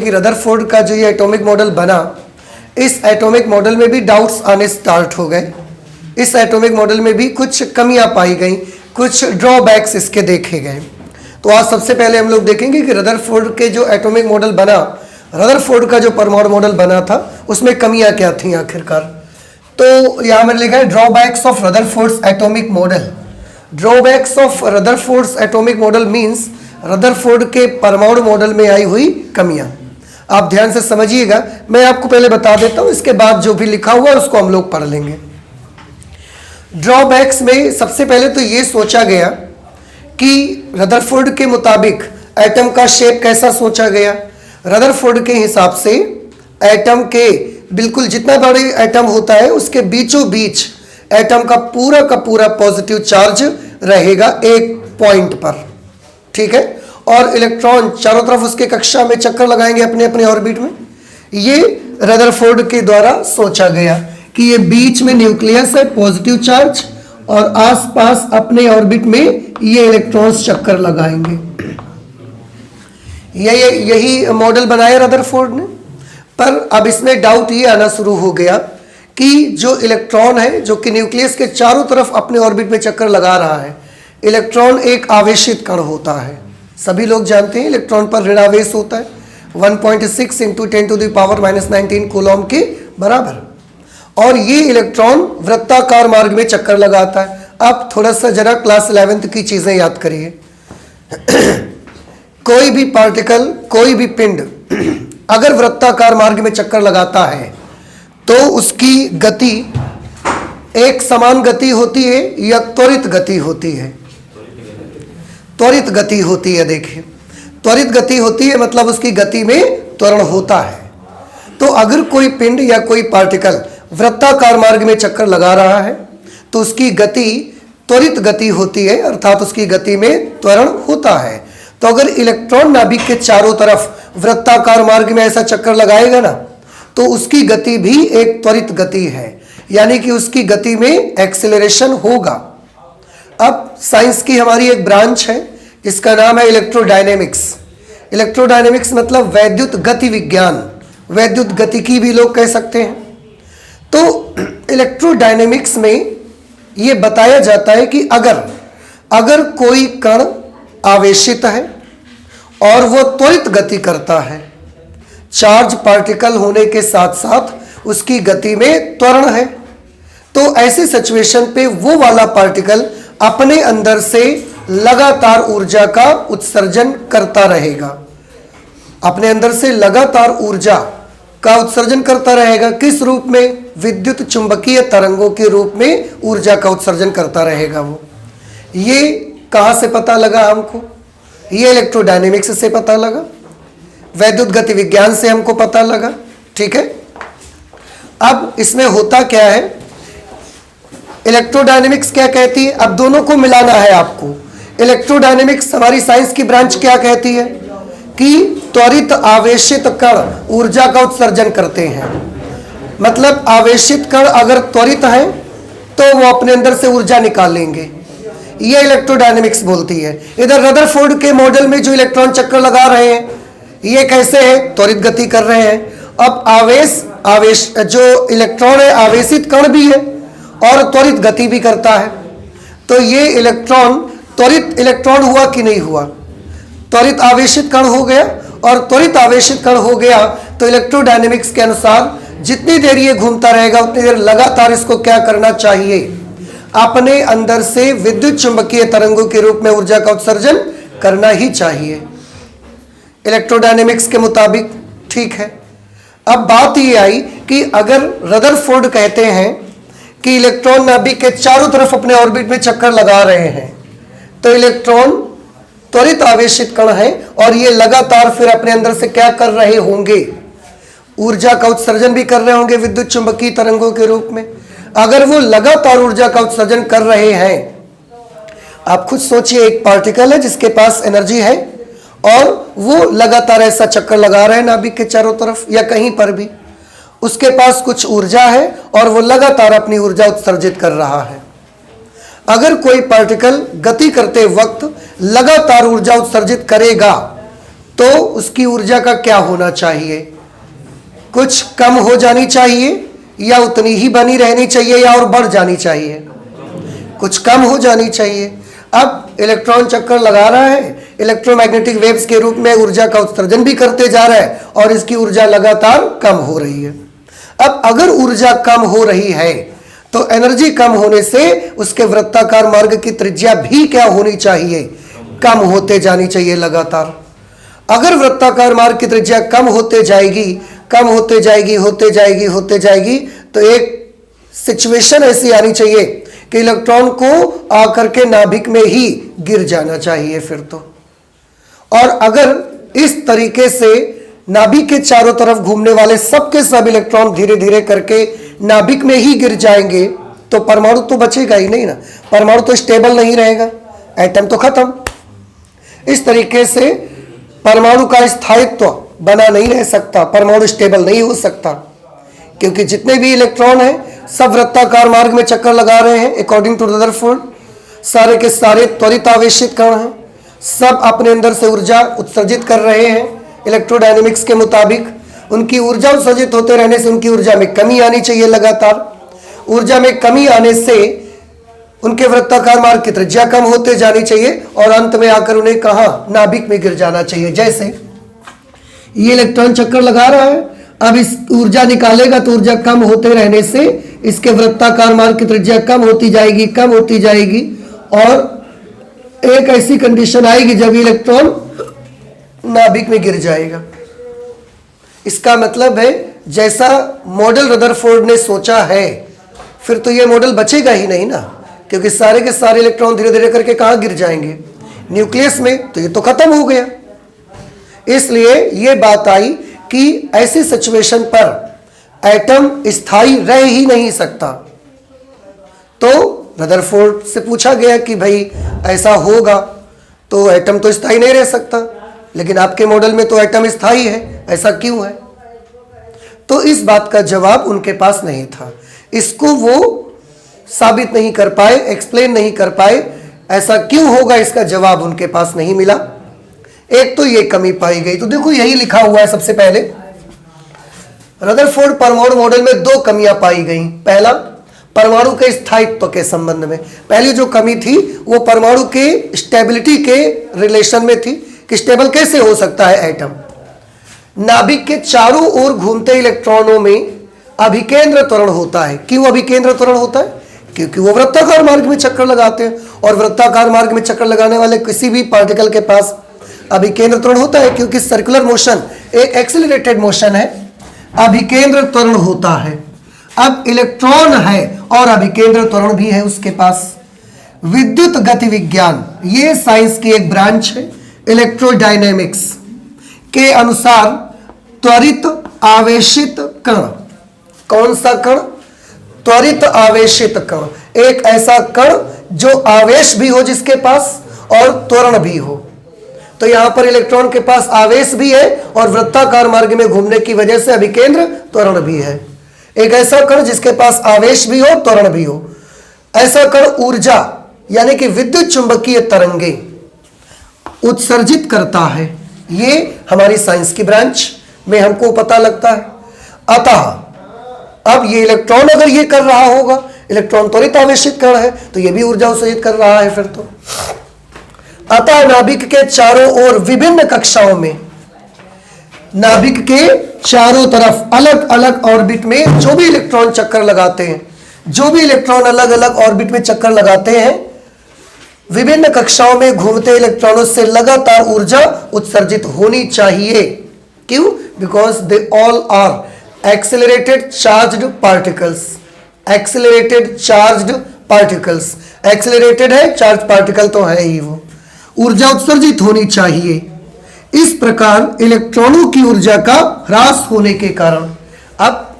कि रदरफोर्ड का जो ये एटॉमिक मॉडल बना, इस एटॉमिक मॉडल में भी डाउट्स आने स्टार्ट हो गए। इस एटॉमिक मॉडल में भी कुछ कमियां पाई गई, कुछ ड्रॉबैक्स इसके देखे गए। तो आज सबसे पहले हम लोग देखेंगे कि रदरफोर्ड के जो एटॉमिक मॉडल बना, रदरफोर्ड का जो परमाणु मॉडल बना था, उसमें कमियां क्या थी आखिरकार। तो यहाँ मैंने लिखा है drawbacks of Rutherford's atomic model. Drawbacks of Rutherford's atomic model means Rutherford के परमाणु मॉडल में आई हुई कमियां। आप ध्यान से समझिएगा, मैं आपको पहले बता देता हूं, इसके बाद जो भी लिखा हुआ है उसको हम लोग पढ़ लेंगे। ड्रॉबैक्स में सबसे पहले तो ये सोचा गया कि रदरफोर्ड के मुताबिक एटम का शेप कैसा सोचा गया। रदरफोर्ड के हिसाब से एटम के बिल्कुल जितना बड़े एटम होता है उसके बीचों बीच एटम का पूरा पॉजिटिव चार्ज रहेगा एक पॉइंट पर, ठीक है, और इलेक्ट्रॉन चारों तरफ उसके कक्षा में चक्कर लगाएंगे अपने अपने ऑर्बिट में। ये रदरफोर्ड के द्वारा सोचा गया कि ये बीच में न्यूक्लियस है पॉजिटिव चार्ज, और आसपास अपने ऑर्बिट में ये इलेक्ट्रॉन्स चक्कर लगाएंगे। यही मॉडल बनाया रदरफोर्ड ने। पर अब इसमें डाउट ये आना शुरू हो गया कि जो इलेक्ट्रॉन है, जो कि न्यूक्लियस के चारों तरफ अपने ऑर्बिट में चक्कर लगा रहा है, इलेक्ट्रॉन एक आवेशित कण होता है। सभी लोग जानते हैं इलेक्ट्रॉन पर ऋणावेश होता है 1.6 × 10⁻⁻19 कूलॉम के बराबर, और ये इलेक्ट्रॉन वृत्ताकार मार्ग में चक्कर लगाता है। अब थोड़ा सा जरा क्लास 11th की चीजें याद करिए। कोई भी पार्टिकल, कोई भी पिंड अगर वृत्ताकार मार्ग में चक्कर लगाता है तो उसकी गति एक समान गति होती है या त्वरित गति होती है? त्वरित गति होती है। देखिए, त्वरित गति होती है मतलब उसकी गति में त्वरण होता है। तो अगर कोई पिंड या कोई पार्टिकल वृत्ताकार मार्ग में चक्कर लगा रहा है तो उसकी गति त्वरित गति होती है, अर्थात उसकी गति में त्वरण होता है। तो अगर इलेक्ट्रॉन नाभिक के चारों तरफ वृत्ताकार मार्ग में ऐसा चक्कर लगाएगा ना, तो उसकी गति भी एक त्वरित गति है, यानी कि उसकी गति में एक्सेलरेशन होगा। अब साइंस की हमारी एक ब्रांच है, इसका नाम है इलेक्ट्रोडायनेमिक्स। इलेक्ट्रोडायनेमिक्स मतलब वैद्युत गति विज्ञान, वैद्युत गतिकी भी लोग कह सकते हैं। तो इलेक्ट्रोडायनेमिक्स में यह बताया जाता है कि अगर कोई कण आवेशित है और वो त्वरित गति करता है, चार्ज पार्टिकल होने के साथ साथ उसकी गति में त्वरण है, तो ऐसे सिचुएशन पे वो वाला पार्टिकल अपने अंदर से लगातार ऊर्जा का उत्सर्जन करता रहेगा। अपने अंदर से लगातार ऊर्जा का उत्सर्जन करता रहेगा। किस रूप में? विद्युत चुंबकीय तरंगों के रूप में ऊर्जा का उत्सर्जन करता रहेगा वो। ये कहां से पता लगा हमको? ये इलेक्ट्रोडायनेमिक्स से पता लगा, वैद्युत गति विज्ञान से हमको पता लगा, ठीक है। अब इसमें होता क्या है, इलेक्ट्रोडायनेमिक्स क्या कहती है, अब दोनों को मिलाना है आपको। इलेक्ट्रोडायनेमिक्स हमारी साइंस की ब्रांच क्या कहती है कि त्वरित आवेशित कण ऊर्जा का उत्सर्जन करते हैं। मतलब आवेशित कण अगर त्वरित है तो वो अपने अंदर से ऊर्जा निकालेंगे, ये इलेक्ट्रोडायनेमिक्स बोलती है। इधर रदरफोर्ड के मॉडल में जो इलेक्ट्रॉन चक्कर लगा रहे हैं, ये कैसे है? त्वरित गति कर रहे हैं। अब आवेश जो इलेक्ट्रॉन है आवेशित कण भी है और त्वरित गति भी करता है। तो ये इलेक्ट्रॉन त्वरित इलेक्ट्रॉन हुआ कि नहीं हुआ? त्वरित आवेशित कण हो गया, और त्वरित आवेशित कण हो गया तो इलेक्ट्रोडायनेमिक्स के अनुसार जितनी देर ये घूमता रहेगा उतनी देर लगातार इसको क्या करना चाहिए? अपने अंदर से विद्युत चुंबकीय तरंगों के रूप में ऊर्जा का उत्सर्जन करना ही चाहिए इलेक्ट्रोडायनेमिक्स के मुताबिक, ठीक है। अब बात ये आई कि अगर रदरफोर्ड कहते हैं कि इलेक्ट्रॉन नाभिक के चारों तरफ अपने ऑर्बिट में चक्कर लगा रहे हैं, तो इलेक्ट्रॉन त्वरित आवेशित कण है और ये लगातार फिर अपने अंदर से क्या कर रहे होंगे? ऊर्जा का उत्सर्जन भी कर रहे होंगे विद्युत चुंबकीय तरंगों के रूप में। अगर वो लगातार ऊर्जा का उत्सर्जन कर रहे हैं, आप खुद सोचिए, एक पार्टिकल है जिसके पास एनर्जी है और वो लगातार ऐसा चक्कर लगा रहे हैं नाभिक के चारों तरफ या कहीं पर भी, उसके पास कुछ ऊर्जा है और वो लगातार अपनी ऊर्जा उत्सर्जित कर रहा है। अगर कोई पार्टिकल गति करते वक्त लगातार ऊर्जा उत्सर्जित करेगा तो उसकी ऊर्जा का क्या होना चाहिए? कुछ कम हो जानी चाहिए या उतनी ही बनी रहनी चाहिए या और बढ़ जानी चाहिए? कुछ कम हो जानी चाहिए। अब इलेक्ट्रॉन चक्कर लगा रहा है, इलेक्ट्रोमैग्नेटिक वेव्स के रूप में ऊर्जा का उत्सर्जन भी करते जा रहा है और इसकी ऊर्जा लगातार कम हो रही है। अब अगर ऊर्जा कम हो रही है तो एनर्जी कम होने से उसके वृत्ताकार मार्ग की त्रिज्या भी क्या होनी चाहिए? कम होते जानी चाहिए लगातार। अगर वृत्ताकार मार्ग की त्रिज्या कम होते जाएगी, कम होते जाएगी, होते जाएगी, होते जाएगी, तो एक सिचुएशन ऐसी आनी चाहिए कि इलेक्ट्रॉन को आकर के नाभिक में ही गिर जाना चाहिए फिर तो। और अगर इस तरीके से नाभिक के चारों तरफ घूमने वाले सब के सब इलेक्ट्रॉन धीरे धीरे करके नाभिक में ही गिर जाएंगे तो परमाणु तो बचेगा ही नहीं ना, परमाणु तो स्टेबल नहीं रहेगा, एटम तो खत्म। इस तरीके से परमाणु का स्थायित्व बना नहीं रह सकता, परमाणु स्टेबल नहीं हो सकता, क्योंकि जितने भी इलेक्ट्रॉन हैं सब वृत्ताकार मार्ग में चक्कर लगा रहे हैं अकॉर्डिंग टू रदरफोर्ड। सारे के सारे त्वरित आवेशित कण हैं, सब अपने अंदर से ऊर्जा उत्सर्जित कर रहे हैं इलेक्ट्रोडायनेमिक्स के मुताबिक। उनकी ऊर्जा उत्सर्जित होते रहने से उनकी ऊर्जा में कमी आनी चाहिए लगातार। ऊर्जा में कमी आने से उनके वृत्ताकार मार्ग की त्रिज्या कम होते जानी चाहिए और अंत में आकर उन्हें कहां? नाभिक में गिर जाना चाहिए। जैसे ये इलेक्ट्रॉन चक्कर लगा रहा है, अब इस ऊर्जा निकालेगा तो ऊर्जा कम होते रहने से इसके वृत्ताकार मार्ग की त्रिज्या कम होती जाएगी, कम होती जाएगी और एक ऐसी कंडीशन आएगी जब इलेक्ट्रॉन नाभिक में गिर जाएगा। इसका मतलब है जैसा मॉडल रदरफोर्ड ने सोचा है फिर तो ये मॉडल बचेगा ही नहीं ना, क्योंकि सारे के सारे इलेक्ट्रॉन धीरे धीरे करके कहां गिर जाएंगे? न्यूक्लियस में। तो ये तो खत्म हो गया। इसलिए ये बात आई कि ऐसी सिचुएशन पर एटम स्थायी रह ही नहीं सकता। तो रदरफोर्ड से पूछा गया कि भाई ऐसा होगा तो एटम तो स्थायी नहीं रह सकता, लेकिन आपके मॉडल में तो एटम स्थायी है, ऐसा क्यों है? तो इस बात का जवाब उनके पास नहीं था। इसको वो साबित नहीं कर पाए, एक्सप्लेन नहीं कर पाए, ऐसा क्यों होगा इसका जवाब उनके पास नहीं मिला। एक तो ये कमी पाई गई। तो देखो यही लिखा हुआ है सबसे पहले, रदरफोर्ड परमाणु मॉडल में दो कमियां पाई गई। पहला, परमाणु के स्थायित्व के संबंध में। पहली जो कमी थी वो परमाणु के स्टेबिलिटी के रिलेशन में थी कि स्टेबल कैसे हो सकता है एटम। नाभिक के चारों ओर घूमते इलेक्ट्रॉनों में अभिकेंद्र त्वरण होता है। क्यों अभिकेंद्र त्वरण होता है? क्योंकि वो वृत्ताकार मार्ग में चक्कर लगाते हैं और वृत्ताकार मार्ग में चक्कर लगाने वाले किसी भी पार्टिकल के पास अभिकेंद्र त्वरण होता है, क्योंकि सर्कुलर मोशन एक एक्सेलरेटेड मोशन है, अभिकेंद्र त्वरण होता है। अब इलेक्ट्रॉन है और अभिकेंद्र त्वरण भी है उसके पास। विद्युत गति विज्ञान ये साइंस की एक ब्रांच है इलेक्ट्रोडायनेमिक्स के अनुसार त्वरित आवेशित कण। कौन सा कण? त्वरित आवेशित कण। एक ऐसा कण जो आवेश भी हो जिसके पास और त्वरण भी हो। तो यहां पर इलेक्ट्रॉन के पास आवेश भी है और वृत्ताकार मार्ग में घूमने की वजह से अभिकेंद्र त्वरण भी है। एक ऐसा कण जिसके पास आवेश भी हो, त्वरण भी हो। ऐसा कण ऊर्जा यानी कि विद्युत चुंबकीय तरंगे उत्सर्जित करता है। ये हमारी साइंस की ब्रांच में हमको पता लगता है। अतः अब ये इलेक्ट्रॉन अगर ये कर रहा होगा, इलेक्ट्रॉन त्वरित आवेशित कण है तो ये भी ऊर्जा उत्सर्जित कर रहा है फिर तो। अतः नाभिक के चारों ओर विभिन्न कक्षाओं में, नाभिक के चारों तरफ अलग अलग ऑर्बिट में जो भी इलेक्ट्रॉन चक्कर लगाते हैं, जो भी इलेक्ट्रॉन अलग अलग ऑर्बिट में चक्कर लगाते हैं, विभिन्न कक्षाओं में घूमते इलेक्ट्रॉनों से लगातार ऊर्जा उत्सर्जित होनी चाहिए। क्यों? Because they all are accelerated charged particles. Accelerated charged particles, accelerated है, चार्ज पार्टिकल तो है ही वो। ऊर्जा उत्सर्जित होनी चाहिए। इस प्रकार इलेक्ट्रॉनों की ऊर्जा का ह्रास होने के कारण, अब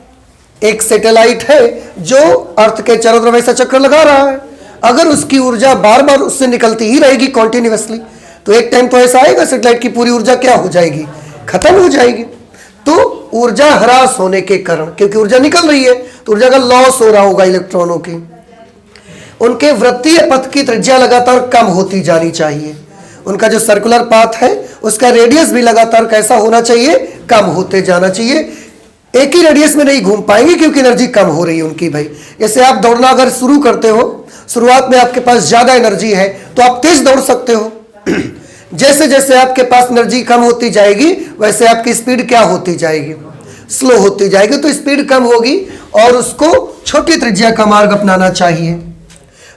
एक सैटेलाइट है जो अर्थ के चारों तरफ ऐसा चक्कर लगा रहा है, अगर उसकी ऊर्जा बार बार उससे निकलती ही रहेगी कॉन्टिन्यूअसली, तो एक टाइम तो ऐसा आएगा सैटेलाइट की पूरी ऊर्जा क्या हो जाएगी? खत्म हो जाएगी। तो ऊर्जा ह्रास होने के कारण, क्योंकि ऊर्जा निकल रही है तो ऊर्जा का लॉस हो रहा होगा इलेक्ट्रॉनों की। उनके वृत्तीय पथ की त्रिज्या लगातार कम होती जानी चाहिए। उनका जो सर्कुलर पाथ है उसका रेडियस भी लगातार कैसा होना चाहिए, कम होते जाना चाहिए। एक ही रेडियस में नहीं घूम पाएंगे क्योंकि एनर्जी कम हो रही है उनकी भाई। जैसे आप दौड़ना अगर शुरू करते हो, शुरुआत में आपके पास ज्यादा एनर्जी है तो आप तेज दौड़ सकते हो। जैसे जैसे आपके पास एनर्जी कम होती जाएगी वैसे आपकी स्पीड क्या होती जाएगी, स्लो होती जाएगी। तो स्पीड कम होगी और उसको छोटी त्रिज्या का मार्ग अपनाना चाहिए।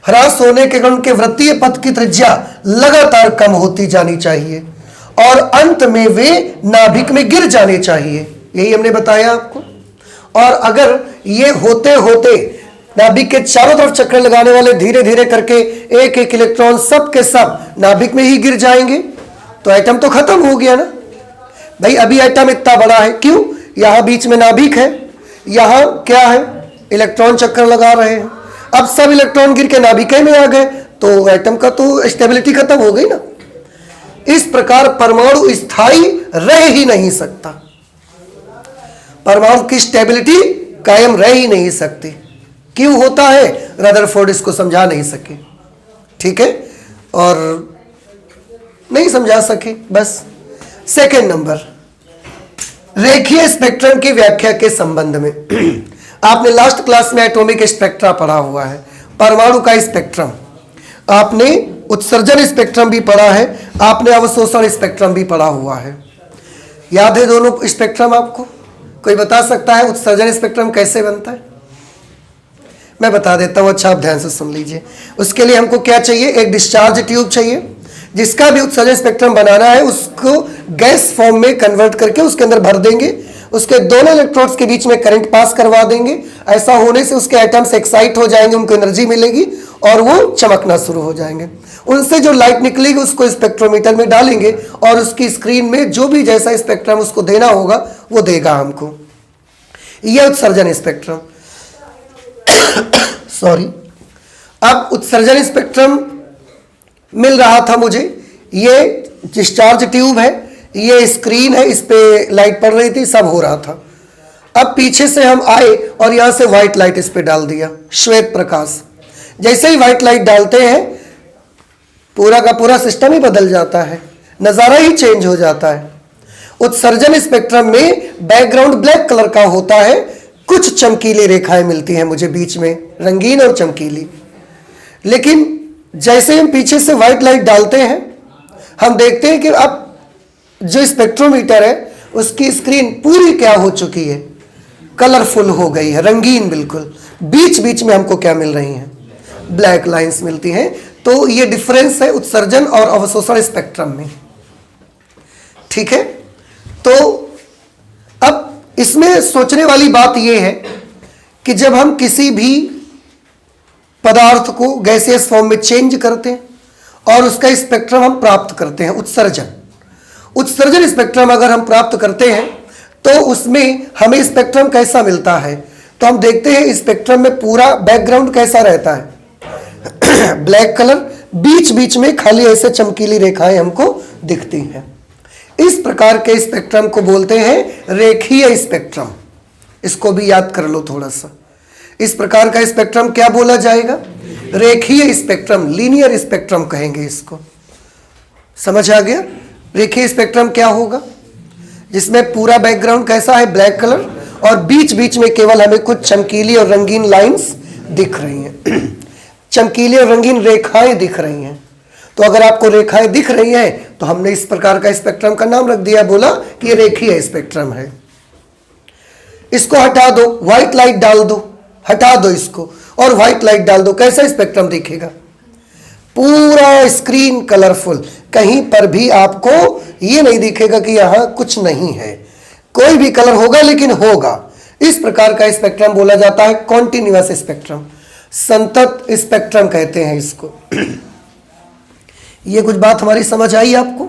ह्रास होने के कारण के वृत्तीय पथ की त्रिज्या लगातार कम होती जानी चाहिए और अंत में वे नाभिक में गिर जाने चाहिए, यही हमने बताया आपको। और अगर ये होते होते नाभिक के चारों तरफ चक्कर लगाने वाले धीरे धीरे करके एक एक इलेक्ट्रॉन सब के सब नाभिक में ही गिर जाएंगे तो एटम तो खत्म हो गया ना भाई। अभी एटम इतना बड़ा है, क्यों? यहां बीच में नाभिक है, यहां क्या है, इलेक्ट्रॉन चक्कर लगा रहे हैं। अब सब इलेक्ट्रॉन गिर के नाभिक में आ गए तो एटम का तो स्टेबिलिटी खत्म हो गई ना। इस प्रकार परमाणु स्थायी रह ही नहीं सकता, परमाणु की स्टेबिलिटी कायम रह ही नहीं सकती। क्यों होता है? रदरफोर्ड इसको समझा नहीं सके, ठीक है, और नहीं समझा सके बस। सेकंड नंबर, रेखीय स्पेक्ट्रम की व्याख्या के संबंध में आपने लास्ट क्लास में एटॉमिक स्पेक्ट्रा पढ़ा हुआ है, परमाणु का स्पेक्ट्रम, आपने उत्सर्जन स्पेक्ट्रम भी पढ़ा है, आपने अवशोषण स्पेक्ट्रम भी पढ़ा हुआ है। याद है दोनों स्पेक्ट्रम आपको? कोई बता सकता है उत्सर्जन स्पेक्ट्रम कैसे बनता है? मैं बता देता हूं, अच्छा आप ध्यान से सुन लीजिए। उसके लिए हमको क्या चाहिए, एक डिस्चार्ज ट्यूब चाहिए। जिसका भी उत्सर्जन स्पेक्ट्रम बनाना है उसको गैस फॉर्म में कन्वर्ट करके उसके अंदर भर देंगे, उसके दोनों इलेक्ट्रोड्स के बीच में करंट पास करवा देंगे। ऐसा होने से उसके एटम्स एक्साइट हो जाएंगे, उनको एनर्जी मिलेगी और वो चमकना शुरू हो जाएंगे। उनसे जो लाइट निकलेगी उसको स्पेक्ट्रोमीटर में डालेंगे और उसकी स्क्रीन में जो भी जैसा स्पेक्ट्रम उसको देना होगा वो देगा हमको। यह उत्सर्जन स्पेक्ट्रम सॉरी। अब उत्सर्जन स्पेक्ट्रम मिल रहा था मुझे, ये डिस्चार्ज ट्यूब है, ये स्क्रीन है, इस पे लाइट पड़ रही थी, सब हो रहा था। अब पीछे से हम आए और यहां से व्हाइट लाइट इस पे डाल दिया, श्वेत प्रकाश। जैसे ही व्हाइट लाइट डालते हैं पूरा का पूरा सिस्टम ही बदल जाता है, नजारा ही चेंज हो जाता है। उत्सर्जन स्पेक्ट्रम में बैकग्राउंड ब्लैक कलर का होता है, कुछ चमकीली रेखाएं मिलती हैं मुझे बीच में, रंगीन और चमकीली। लेकिन जैसे हम पीछे से व्हाइट लाइट डालते हैं हम देखते हैं कि अब जो स्पेक्ट्रोमीटर है उसकी स्क्रीन पूरी क्या हो चुकी है, कलरफुल हो गई है, रंगीन बिल्कुल। बीच बीच में हमको क्या मिल रही हैं, ब्लैक लाइंस मिलती हैं। तो ये डिफरेंस है उत्सर्जन और अवशोषण स्पेक्ट्रम में, ठीक है। तो अब इसमें सोचने वाली बात यह है कि जब हम किसी भी पदार्थ को गैसियस फॉर्म में चेंज करते हैं और उसका स्पेक्ट्रम हम प्राप्त करते हैं, उत्सर्जन स्पेक्ट्रम अगर हम प्राप्त करते हैं तो उसमें हमें स्पेक्ट्रम कैसा मिलता है, तो हम देखते हैं स्पेक्ट्रम में पूरा बैकग्राउंड कैसा रहता है ब्लैक कलर, बीच बीच में खाली ऐसे चमकीली रेखाएं हमको दिखती हैं। इस प्रकार के स्पेक्ट्रम को बोलते हैं रेखीय स्पेक्ट्रम। इसको भी याद कर लो थोड़ा सा। इस प्रकार का स्पेक्ट्रम क्या बोला जाएगा, रेखीय स्पेक्ट्रम, लीनियर स्पेक्ट्रम कहेंगे इसको। समझ आ गया? रेखीय स्पेक्ट्रम क्या होगा, जिसमें पूरा बैकग्राउंड कैसा है, ब्लैक कलर, और बीच बीच में केवल हमें कुछ चमकीली और रंगीन लाइंस दिख रही हैं चमकीली और रंगीन रेखाएं दिख रही हैं। तो अगर आपको रेखाएं दिख रही हैं तो हमने इस प्रकार का स्पेक्ट्रम का नाम रख दिया, बोला कि ये रेखीय स्पेक्ट्रम है। इसको हटा दो, व्हाइट लाइट डाल दो, हटा दो इसको और व्हाइट लाइट डाल दो, कैसा स्पेक्ट्रम दिखेगा, पूरा स्क्रीन कलरफुल। कहीं पर भी आपको ये नहीं दिखेगा कि यहां कुछ नहीं है, कोई भी कलर होगा लेकिन होगा। इस प्रकार का स्पेक्ट्रम बोला जाता है कॉन्टिन्यूअस स्पेक्ट्रम, संतत स्पेक्ट्रम कहते हैं इसको ये कुछ बात हमारी समझ आई आपको?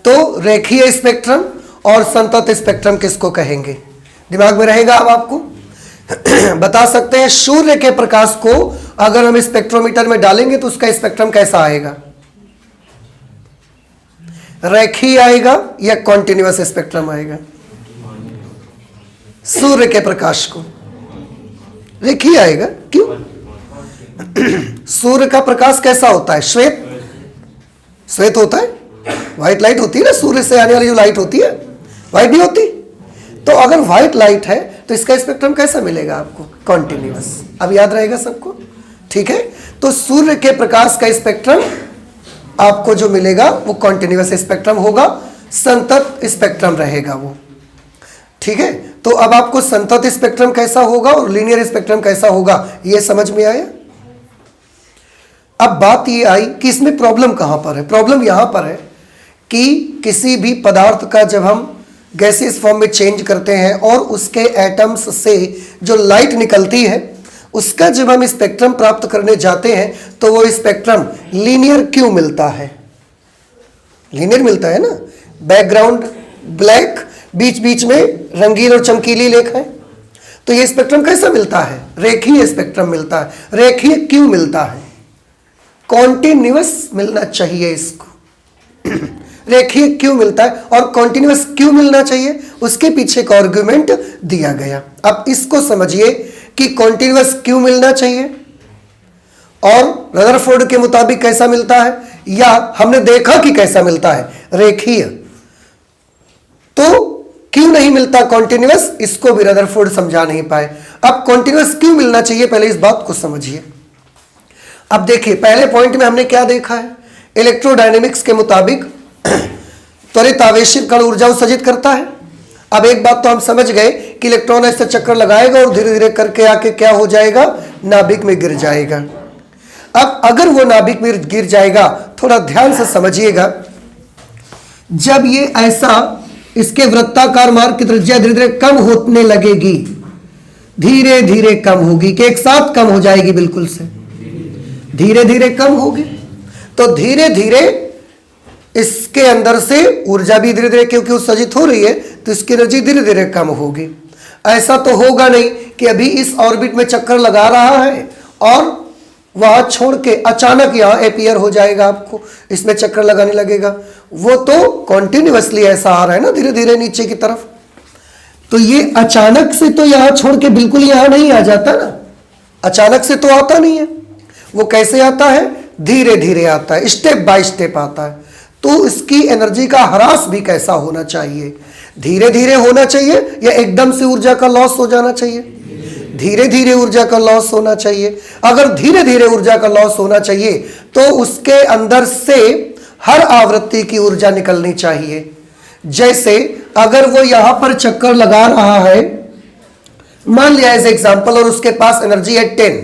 तो रेखीय स्पेक्ट्रम और संतत स्पेक्ट्रम किसको कहेंगे, दिमाग में रहेगा। अब आपको बता सकते हैं सूर्य के प्रकाश को अगर हम स्पेक्ट्रोमीटर में डालेंगे तो उसका स्पेक्ट्रम कैसा आएगा, रेखीय आएगा या कॉन्टिन्यूअस स्पेक्ट्रम आएगा? सूर्य के प्रकाश को रेखीय आएगा। क्यों? सूर्य का प्रकाश कैसा होता है, श्वेत, श्वेत होता है। व्हाइट लाइट होती है ना, सूर्य से आने वाली जो लाइट होती है, व्हाइट नहीं होती। तो अगर व्हाइट लाइट है तो इसका स्पेक्ट्रम कैसा मिलेगा आपको? कॉन्टिन्यूअस। अब याद रहेगा सबको, ठीक है। तो सूर्य के प्रकाश का स्पेक्ट्रम आपको जो मिलेगा वो कॉन्टिन्यूअस स्पेक्ट्रम होगा, संतत स्पेक्ट्रम रहेगा वो, ठीक है। तो अब आपको संतत स्पेक्ट्रम कैसा होगा और लीनियर स्पेक्ट्रम कैसा होगा ये समझ में आया। अब बात ये आई कि इसमें प्रॉब्लम कहां पर है। प्रॉब्लम यहां पर है कि किसी भी पदार्थ का जब हम गैसियस फॉर्म में चेंज करते हैं और उसके एटम्स से जो लाइट निकलती है उसका जब हम स्पेक्ट्रम प्राप्त करने जाते हैं तो वो स्पेक्ट्रम लीनियर क्यों मिलता है? लीनियर मिलता है ना, बैकग्राउंड ब्लैक, बीच बीच में रंगीन और चमकीली रेखा है, तो ये स्पेक्ट्रम कैसा मिलता है? रेखीय स्पेक्ट्रम मिलता है। रेखीय क्यों मिलता है? कॉन्टिन्यूअस मिलना चाहिए इसको। रेखीय क्यों मिलता है और कॉन्टिन्यूअस क्यों मिलना चाहिए, उसके पीछे एक आर्गुमेंट दिया गया। अब इसको समझिए कि कॉन्टिन्यूअस क्यों मिलना चाहिए और रदरफोर्ड के मुताबिक कैसा मिलता है, या हमने देखा कि कैसा मिलता है रेखीय, तो क्यों नहीं मिलता कॉन्टिन्यूअस, इसको भी रदरफोर्ड समझा नहीं पाए। अब कॉन्टिन्यूअस क्यों मिलना चाहिए, पहले इस बात को समझिए। अब देखिए पहले पॉइंट में हमने क्या देखा है, इलेक्ट्रोडायनेमिक्स के मुताबिक त्वरित आवेशित कण ऊर्जा उत्सर्जित करता है। अब एक बात तो हम समझ गए कि इलेक्ट्रॉन ऐसे चक्कर लगाएगा और धीरे धीरे करके आके क्या हो जाएगा, नाभिक में गिर जाएगा। अब अगर वो नाभिक में गिर जाएगा, थोड़ा ध्यान से समझिएगा, जब ये ऐसा इसके वृत्ताकार मार्ग की त्रिज्या धीरे धीरे कम होने लगेगी, धीरे धीरे कम होगी कि एक साथ कम हो जाएगी, बिल्कुल से धीरे धीरे कम होगी, तो धीरे धीरे इसके अंदर से ऊर्जा भी धीरे धीरे क्योंकि उत्सर्जित हो रही है तो इसकी एनर्जी धीरे धीरे कम होगी। ऐसा तो होगा नहीं कि अभी इस ऑर्बिट में चक्कर लगा रहा है और वहां छोड़ के अचानक यहां अपीयर हो जाएगा, आपको इसमें चक्कर लगाने लगेगा। वो तो कॉन्टिन्यूअसली ऐसा आ रहा है ना, धीरे धीरे नीचे की तरफ। तो ये अचानक से तो यहां छोड़ के बिल्कुल यहां नहीं आ जाता ना, अचानक से तो आता नहीं है। वो कैसे आता है? धीरे धीरे आता है, स्टेप बाय स्टेप आता है। तो इसकी एनर्जी का ह्रास भी कैसा होना चाहिए? धीरे धीरे होना चाहिए या एकदम से ऊर्जा का लॉस हो जाना चाहिए? धीरे धीरे ऊर्जा का लॉस होना चाहिए। अगर धीरे धीरे ऊर्जा का लॉस होना चाहिए तो उसके अंदर से हर आवृत्ति की ऊर्जा निकलनी चाहिए। जैसे अगर वो यहां पर चक्कर लगा रहा है, मान लिया एज एग्जांपल, और उसके पास एनर्जी है 10,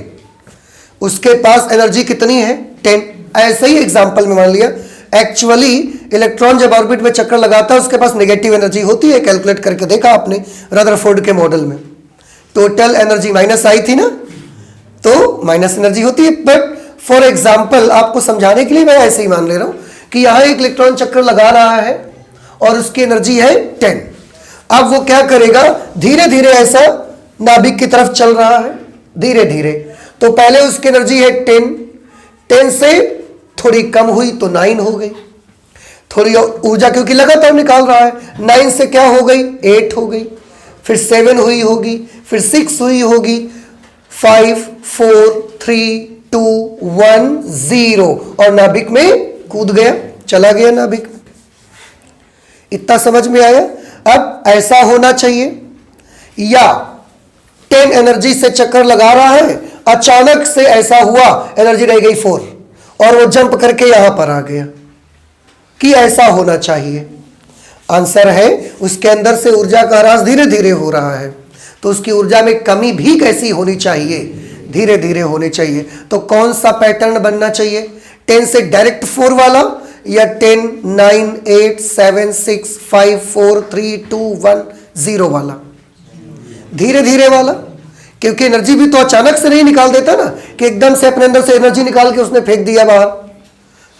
उसके पास एनर्जी कितनी है? 10। ऐसे ही एग्जांपल में मान लिया, एक्चुअली इलेक्ट्रॉन जब ऑर्बिट में चक्कर लगाता है उसके पास नेगेटिव एनर्जी होती है, कैलकुलेट करके देखा आपने रदरफोर्ड के मॉडल में, टोटल एनर्जी माइनस आई थी ना, तो माइनस एनर्जी होती है। बट फॉर एग्जांपल आपको समझाने के लिए मैं ऐसे ही मान ले रहा हूं कि यहां एक इलेक्ट्रॉन चक्कर लगा रहा है और उसकी एनर्जी है 10। अब वो क्या करेगा? धीरे धीरे ऐसा नाभिक की तरफ चल रहा है, धीरे धीरे। तो पहले उसकी एनर्जी है 10 से थोड़ी कम हुई तो 9 हो गई, थोड़ी ऊर्जा क्योंकि लगातार निकाल रहा है, 9 से क्या हो गई? 8 हो गई, फिर 7 हुई होगी, फिर 6 हुई होगी, 5 4 3 2 1 0, और नाभिक में कूद गया, चला गया नाभिक। इतना समझ में आया? अब ऐसा होना चाहिए, या 10 एनर्जी से चक्कर लगा रहा है, अचानक से ऐसा हुआ एनर्जी रह गई 4 और वो जंप करके यहां पर आ गया, कि ऐसा होना चाहिए। आंसर है उसके अंदर से ऊर्जा का ह्रास धीरे धीरे हो रहा है, तो उसकी ऊर्जा में कमी भी कैसी होनी चाहिए? धीरे धीरे होनी चाहिए। तो कौन सा पैटर्न बनना चाहिए? 10 से डायरेक्ट 4 वाला, या 10 9 8 7 6 5 4 3 2 1 0 वाला? धीरे धीरे वाला, क्योंकि एनर्जी भी तो अचानक से नहीं निकाल देता ना, कि एकदम से अपने अंदर से एनर्जी निकाल के उसने फेंक दिया बाहर,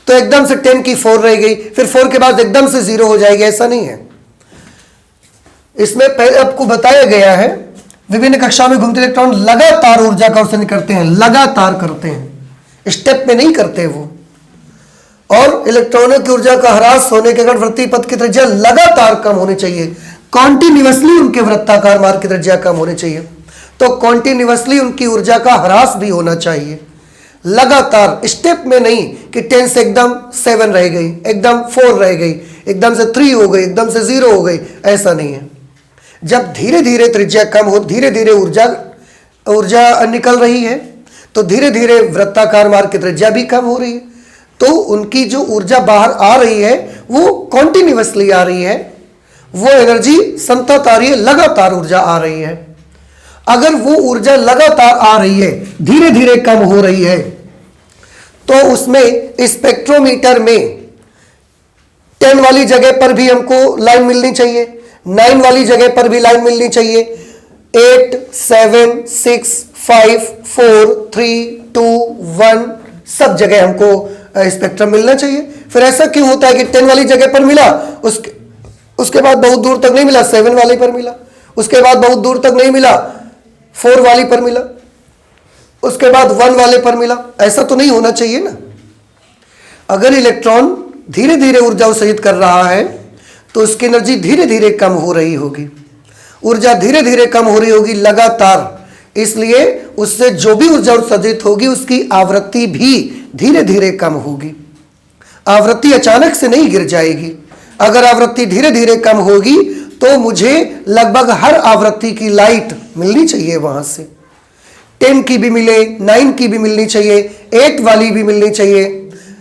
तो एकदम से 10 की 4 रह गई, फिर 4 के बाद एकदम से 0 हो जाएगी, ऐसा नहीं है। इसमें पहले आपको बताया गया है, विभिन्न कक्षाओं में घूमते इलेक्ट्रॉन लगातार ऊर्जा का अवशोषण करते हैं, लगातार करते हैं, स्टेप में नहीं करते वो। और इलेक्ट्रॉनों की ऊर्जा का ह्रास होने के कारण वृत्तीय पथ की त्रिज्या लगातार कम होनी चाहिए, कॉन्टिन्यूअसली उनके वृत्ताकार मार्ग की त्रिज्या कम होनी चाहिए। तो कॉन्टिन्यूअसली उनकी ऊर्जा का ह्रास भी होना चाहिए, लगातार, स्टेप में नहीं कि 10 से एकदम 7 रह गई, एकदम 4 रह गई, एकदम से 3 हो गई, एकदम से 0 हो गई, ऐसा नहीं है। जब धीरे धीरे त्रिज्या कम हो, धीरे धीरे ऊर्जा निकल रही है, तो धीरे धीरे वृत्ताकार मार्ग की त्रिज्या भी कम हो रही है, तो उनकी जो ऊर्जा बाहर आ रही है वो कॉन्टिन्यूअसली आ रही है, वो एनर्जी सतत आ रही है, लगातार ऊर्जा आ रही है। अगर वो ऊर्जा लगातार आ रही है, धीरे धीरे कम हो रही है, तो उसमें स्पेक्ट्रोमीटर में 10 वाली जगह पर भी हमको लाइन मिलनी चाहिए, 9 वाली जगह पर भी लाइन मिलनी चाहिए, 8, 7, 6, 5, 4, 3, 2, 1 सब जगह हमको स्पेक्ट्रम मिलना चाहिए। फिर ऐसा क्यों होता है कि 10 वाली जगह पर मिला, उसके बाद बहुत दूर तक नहीं मिला, 7 वाले पर मिला, उसके बाद बहुत दूर तक नहीं मिला, 4 वाली पर मिला, उसके बाद 1 वाले पर मिला? ऐसा तो नहीं होना चाहिए ना। अगर इलेक्ट्रॉन धीरे धीरे ऊर्जा उत्सर्जित कर रहा है तो उसकी एनर्जी धीरे धीरे कम हो रही होगी, ऊर्जा धीरे धीरे कम हो रही होगी लगातार, इसलिए उससे जो भी ऊर्जा उत्सर्जित होगी उसकी आवृत्ति भी धीरे धीरे कम होगी। आवृत्ति अचानक से नहीं गिर जाएगी। अगर आवृत्ति धीरे धीरे कम होगी तो मुझे लगभग हर आवृत्ति की लाइट मिलनी चाहिए, वहां से 10 की भी मिले, 9 की भी मिलनी चाहिए, 8 वाली भी मिलनी चाहिए,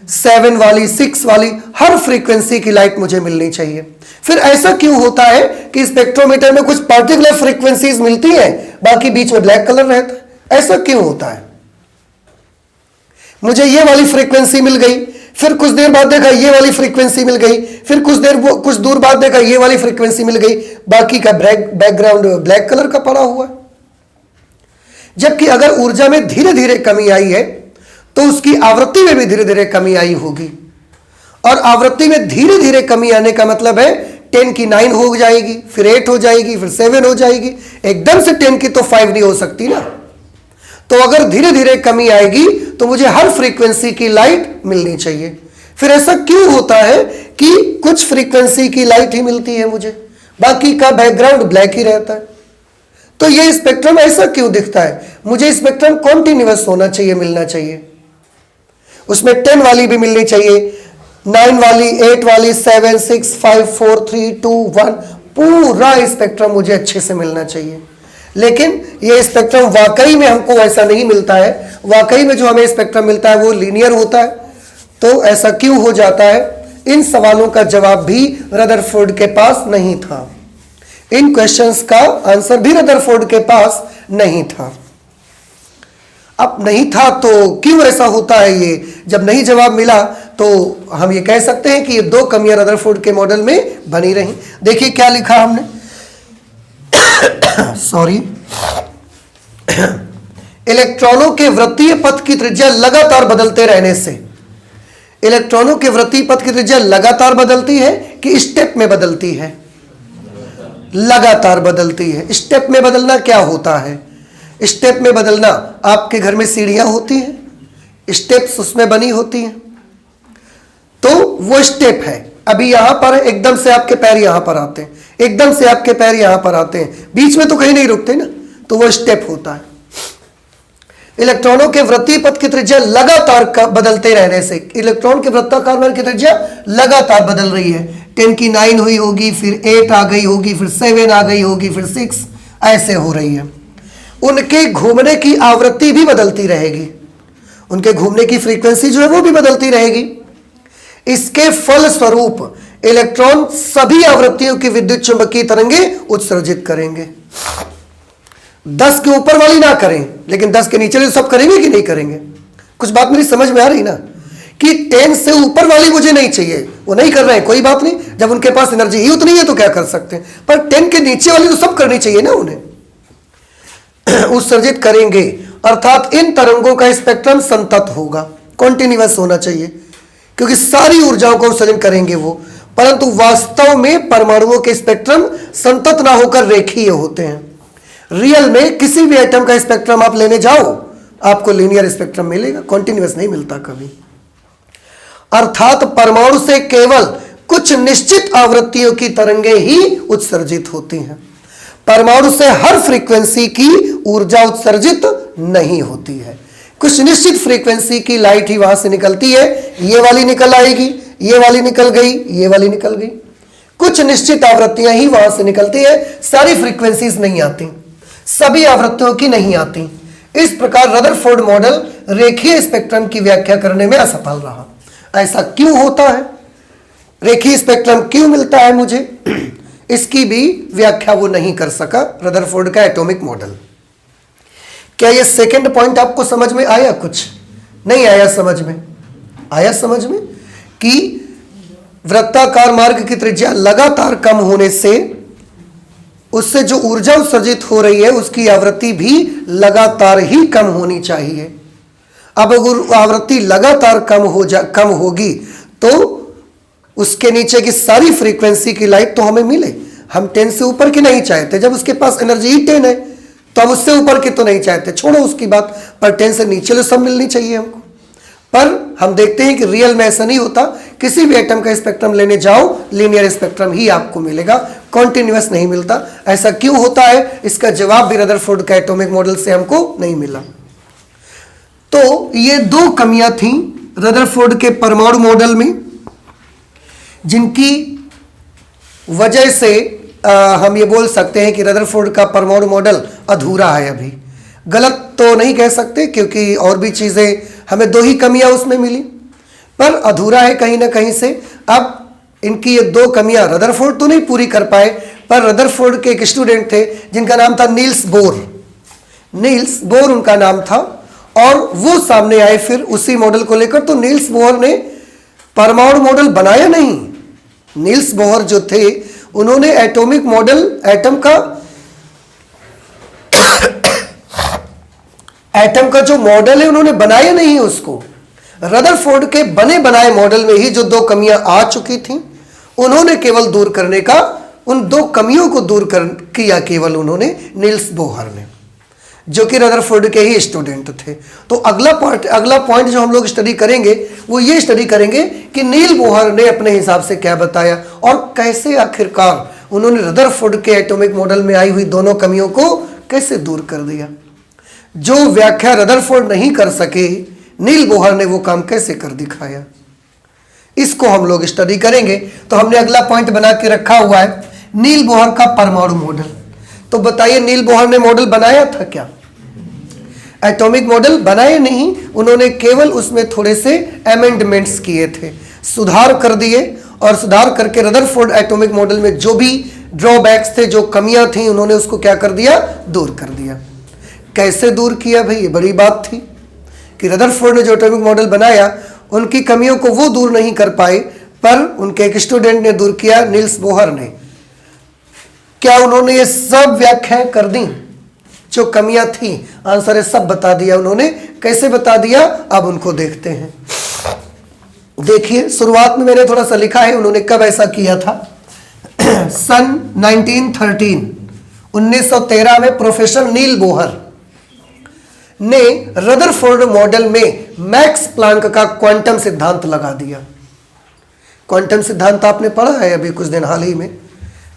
7 वाली, 6 वाली, हर फ्रीक्वेंसी की लाइट मुझे मिलनी चाहिए। फिर ऐसा क्यों होता है कि स्पेक्ट्रोमीटर में कुछ पर्टिकुलर फ्रीक्वेंसीज मिलती हैं, बाकी बीच में ब्लैक कलर रहता है? ऐसा क्यों होता है? मुझे ये वाली फ्रीक्वेंसी मिल गई, फिर कुछ देर बाद देखा ये वाली फ्रीक्वेंसी मिल गई, फिर कुछ दूर बाद देखा ये वाली फ्रीक्वेंसी मिल गई, बाकी का बैकग्राउंड ब्लैक कलर का पड़ा हुआ है। जबकि अगर ऊर्जा में धीरे धीरे कमी आई है तो उसकी आवृत्ति में भी धीरे धीरे कमी आई होगी, और आवृत्ति में धीरे धीरे कमी आने का मतलब है 10 की 9 हो जाएगी, फिर 8 हो जाएगी, फिर 7 हो जाएगी, एकदम से 10 की तो 5 नहीं हो सकती ना। तो अगर धीरे धीरे कमी आएगी तो मुझे हर फ्रीक्वेंसी की लाइट मिलनी चाहिए। फिर ऐसा क्यों होता है कि कुछ फ्रीक्वेंसी की लाइट ही मिलती है मुझे, बाकी का बैकग्राउंड ब्लैक ही रहता है? तो ये स्पेक्ट्रम ऐसा क्यों दिखता है? मुझे स्पेक्ट्रम कॉन्टिन्यूअस होना चाहिए, मिलना चाहिए, उसमें 10 वाली भी मिलनी चाहिए, 9 वाली, 8 वाली, 7, 6, 5, 4, 3, 2, 1 पूरा स्पेक्ट्रम मुझे अच्छे से मिलना चाहिए। लेकिन ये स्पेक्ट्रम वाकई में हमको ऐसा नहीं मिलता है। वाकई में जो हमें स्पेक्ट्रम मिलता है वो लीनियर होता है। तो ऐसा क्यों हो जाता है? इन सवालों का जवाब भी रदरफोर्ड के पास नहीं था, इन क्वेश्चंस का आंसर भी रदरफोर्ड के पास नहीं था। अब नहीं था तो क्यों ऐसा होता है? ये जब नहीं जवाब मिला तो हम ये कह सकते हैं कि ये 2 कमियां रदरफोर्ड के मॉडल में बनी रही। देखिए क्या लिखा हमने, सॉरी, इलेक्ट्रॉनों के वृत्तीय पथ की त्रिज्या लगातार बदलते रहने से, इलेक्ट्रॉनों के वृत्तीय पथ की त्रिज्या लगातार बदलती है कि स्टेप में बदलती है? लगातार बदलती है। स्टेप में बदलना क्या होता है? स्टेप में बदलना, आपके घर में सीढ़ियां होती हैं, स्टेप्स उसमें बनी होती हैं, तो वो स्टेप है। अभी यहां पर एकदम से आपके पैर यहां पर आते हैं, एकदम से आपके पैर यहां पर आते हैं, बीच में तो कहीं नहीं रुकते ना, तो वो स्टेप होता है। इलेक्ट्रॉनों के वृत्तीय पथ की त्रिज्या लगातार बदलते रहने से, इलेक्ट्रॉन के वृत्ताकार मार्ग की त्रिज्या लगातार बदल रही है। 10 की 9 हुई होगी, फिर 8 आ गई होगी, फिर 7 आ गई होगी, फिर 6, ऐसे हो रही है। उनके घूमने की आवृत्ति भी बदलती रहेगी, उनके घूमने की फ्रीक्वेंसी जो है वो भी बदलती रहेगी। इसके फलस्वरूप इलेक्ट्रॉन सभी आवृत्तियों की विद्युत चुंबकीय तरंगें उत्सर्जित करेंगे। 10 के ऊपर वाली ना करें, लेकिन 10 के नीचे सब करेंगे कि नहीं करेंगे? कुछ बात मेरी समझ में आ रही ना, कि 10 से ऊपर वाली मुझे नहीं चाहिए, वो नहीं कर रहे हैं, कोई बात नहीं, जब उनके पास एनर्जी ही उतनी है तो क्या कर सकते हैं, पर 10 के नीचे वाली तो सब करनी चाहिए ना, उन्हें उत्सर्जित करेंगे। अर्थात इन तरंगों का स्पेक्ट्रम संतत होगा, कॉन्टिन्यूअस होना चाहिए, क्योंकि सारी ऊर्जाओं को उत्सर्जन करेंगे वो। परंतु वास्तव में परमाणुओं के स्पेक्ट्रम संतत ना होकर रेखीय होते हैं। रियल में किसी भी एटम का स्पेक्ट्रम आप लेने जाओ, आपको लीनियर स्पेक्ट्रम मिलेगा, कॉन्टिन्यूअस नहीं मिलता कभी। अर्थात परमाणु से केवल कुछ निश्चित आवृत्तियों की तरंगें ही उत्सर्जित होती हैं, परमाणु से हर फ्रीक्वेंसी की ऊर्जा उत्सर्जित नहीं होती है। कुछ निश्चित फ्रीक्वेंसी की लाइट ही वहां से निकलती है, ये वाली निकल आएगी, ये वाली निकल गई, ये वाली निकल गई। कुछ निश्चित आवृत्तियां ही वहां से निकलती है, सारी फ्रीक्वेंसीज नहीं आती, सभी आवृत्तियों की नहीं आती। इस प्रकार रदरफोर्ड मॉडल रेखीय स्पेक्ट्रम की व्याख्या करने में असफल रहा। ऐसा क्यों होता है, रेखीय स्पेक्ट्रम क्यों मिलता है मुझे, इसकी भी व्याख्या वो नहीं कर सका रदरफोर्ड का एटॉमिक मॉडल। क्या ये सेकंड पॉइंट आपको समझ में आया? कुछ नहीं आया समझ में? आया समझ में कि वृत्ताकार मार्ग की त्रिज्या लगातार कम होने से उससे जो ऊर्जा उत्सर्जित हो रही है उसकी आवृत्ति भी लगातार ही कम होनी चाहिए। अब अगर आवृत्ति लगातार कम होगी तो उसके नीचे की सारी फ्रीक्वेंसी की लाइट तो हमें मिले। हम 10 से ऊपर की नहीं चाहते, जब उसके पास एनर्जी ही 10 है तो अब उससे ऊपर की तो नहीं चाहते, छोड़ो उसकी बात, पर 10 से नीचे तो सब मिलनी चाहिए हमको। पर हम देखते हैं कि रियल में ऐसा नहीं होता, किसी भी एटम का स्पेक्ट्रम लेने जाओ लीनियर स्पेक्ट्रम ही आपको मिलेगा, कॉन्टिन्यूअस नहीं मिलता। ऐसा क्यों होता है, इसका जवाब भी रदरफोर्ड का एटॉमिक मॉडल से हमको नहीं मिला। तो ये दो कमियां थी रदरफोर्ड के परमाणु मॉडल में, जिनकी वजह से हम ये बोल सकते हैं कि रदरफोर्ड का परमाणु मॉडल अधूरा है। अभी गलत तो नहीं कह सकते क्योंकि और भी चीजें, हमें दो ही कमियां उसमें मिली, पर अधूरा है कहीं ना कहीं से। अब इनकी ये दो कमियां रदरफोर्ड तो नहीं पूरी कर पाए, पर रदरफोर्ड के एक स्टूडेंट थे जिनका नाम था नील्स बोर। नील्स बोर उनका नाम था, और वो सामने आए फिर उसी मॉडल को लेकर। तो नील्स बोर ने परमाणु मॉडल बनाया नहीं, नील्स बोहर जो थे उन्होंने एटॉमिक मॉडल, एटम का जो मॉडल है उन्होंने बनाया नहीं उसको। रदरफोर्ड के बने बनाए मॉडल में ही जो दो कमियां आ चुकी थी उन्होंने केवल दूर करने का, उन दो कमियों को दूर किया केवल उन्होंने, नील्स बोहर ने, जो कि रदरफोर्ड के ही स्टूडेंट थे। तो अगला पॉइंट जो हम लोग स्टडी करेंगे वो ये स्टडी करेंगे कि नील बोहर ने अपने हिसाब से क्या बताया और कैसे आखिरकार उन्होंने रदरफोर्ड के एटॉमिक मॉडल में आई हुई दोनों कमियों को कैसे दूर कर दिया। जो व्याख्या रदरफोर्ड नहीं कर सके, नील बोहर ने वो काम कैसे कर दिखाया, इसको हम लोग स्टडी करेंगे। तो हमने अगला पॉइंट बना के रखा हुआ है नील बोहर का परमाणु मॉडल। तो बताइए नील बोहर ने मॉडल बनाया था क्या? एटॉमिक मॉडल बनाए नहीं, उन्होंने केवल उसमें थोड़े से अमेंडमेंट्स किए थे, सुधार कर दिए, और सुधार करके रदरफोर्ड एटॉमिक मॉडल में जो भी ड्रॉबैक्स थे, जो कमियां थी, उन्होंने उसको क्या कर दिया, दूर कर दिया। कैसे दूर किया भाई, ये बड़ी बात थी कि रदरफोर्ड ने जो एटॉमिक मॉडल बनाया उनकी कमियों को वो दूर नहीं कर पाए, पर उनके एक स्टूडेंट ने दूर किया, नील्स बोहर ने। क्या उन्होंने ये सब व्याख्याएं कर दी जो कमियां थी? आंसर है सब बता दिया उन्होंने। कैसे बता दिया, अब उनको देखते हैं। देखिए शुरुआत में मैंने थोड़ा सा लिखा है उन्होंने कब ऐसा किया था। सन 1913 में प्रोफेसर नील बोहर ने रदरफोर्ड मॉडल में मैक्स प्लांक का क्वांटम सिद्धांत लगा दिया। क्वांटम सिद्धांत आपने पढ़ा है अभी कुछ दिन हाल ही में,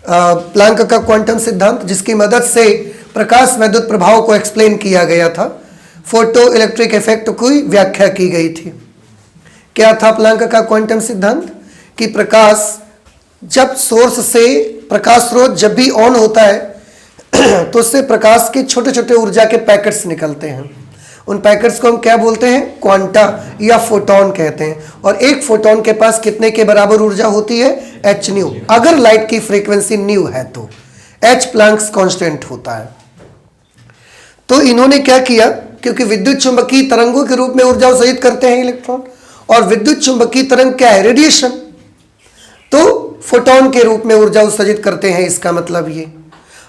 प्लांक का क्वांटम सिद्धांत, जिसकी मदद से प्रकाश विद्युत प्रभाव को एक्सप्लेन किया गया था, फोटो इलेक्ट्रिक इफेक्ट की व्याख्या की गई थी। क्या था प्लांक का क्वांटम सिद्धांत? कि प्रकाश जब सोर्स से, प्रकाश स्रोत जब भी ऑन होता है तो उससे प्रकाश के छोटे छोटे ऊर्जा के पैकेट्स निकलते हैं। उन पैकेट्स को हम क्या बोलते हैं, क्वांटा या फोटोन कहते हैं। और एक फोटोन के पास कितने के बराबर ऊर्जा होती है, एच न्यू। अगर लाइट की फ्रीक्वेंसी न्यू है तो एच प्लैंक्स कांस्टेंट होता है। तो इन्होंने क्या किया, क्योंकि विद्युत चुंबकीय तरंगों के रूप में ऊर्जा उत्सर्जित करते हैं इलेक्ट्रॉन, और विद्युत चुंबकीय तरंग क्या है, रेडिएशन, तो फोटोन के रूप में ऊर्जा उत्सर्जित करते हैं। इसका मतलब ये,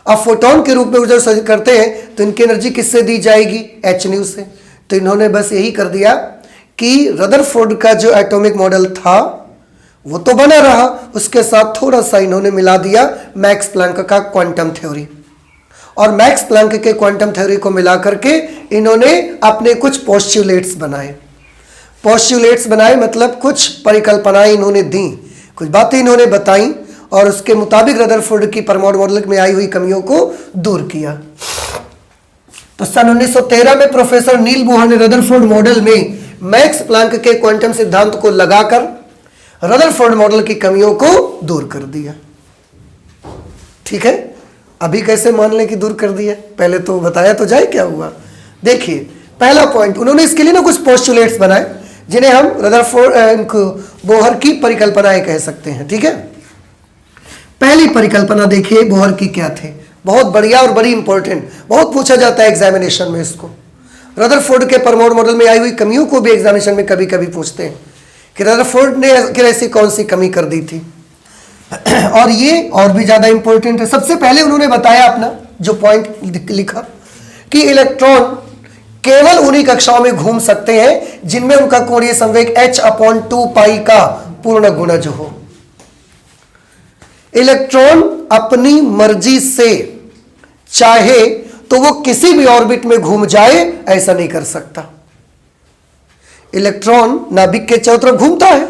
अब फोटोन के रूप में ऊर्जा उत्सर्जित करते हैं तो इनकी एनर्जी किससे दी जाएगी, एच न्यू से। तो इन्होंने बस यही कर दिया कि रदरफोर्ड का जो एटॉमिक मॉडल था वो तो बना रहा, उसके साथ थोड़ा सा इन्होंने मिला दिया मैक्स प्लैंक का क्वांटम थ्योरी। और मैक्स प्लैंक के क्वांटम थ्योरी को मिला करके इन्होंने अपने कुछ पोस्टुलेट्स बनाए। पोस्टुलेट्स बनाए मतलब कुछ परिकल्पनाएं इन्होंने दी, कुछ बातें इन्होंने बताई, और उसके मुताबिक रदरफोर्ड की परमाणु मॉडल में आई हुई कमियों को दूर किया। तो सन 1913 में प्रोफेसर नील बोहर ने रदरफोर्ड मॉडल में मैक्स प्लैंक के क्वांटम सिद्धांत को लगाकर रदरफोर्ड मॉडल की कमियों को दूर कर दिया। ठीक है, अभी कैसे मान लें कि दूर कर दिया, पहले तो बताया तो जाए क्या हुआ। देखिए पहला पॉइंट, उन्होंने इसके लिए ना कुछ पोस्टुलेट्स बनाए जिन्हें हम रदरफोर्ड बोहर की परिकल्पनाएं कह सकते हैं। ठीक है, पहली परिकल्पना देखिए बोहर की क्या थे, बहुत बढ़िया और बड़ी इंपॉर्टेंट, बहुत पूछा जाता है एग्जामिनेशन में इसको। रदरफोर्ड के परमोड मॉडल में आई हुई कमियों को भी एग्जामिनेशन में कभी कभी पूछते हैं कि रदरफोर्ड ने ऐसी कौन सी कमी कर दी थी। और ये और भी ज्यादा इंपॉर्टेंट है। सबसे पहले उन्होंने बताया अपना जो पॉइंट लिखा कि इलेक्ट्रॉन केवल उन्हीं कक्षाओं में घूम सकते हैं जिनमें उनका कोणीय संवेग h/2π का पूर्ण गुणज हो। इलेक्ट्रॉन अपनी मर्जी से चाहे तो वो किसी भी ऑर्बिट में घूम जाए, ऐसा नहीं कर सकता। इलेक्ट्रॉन नाभिक के चारों तरफ घूमता है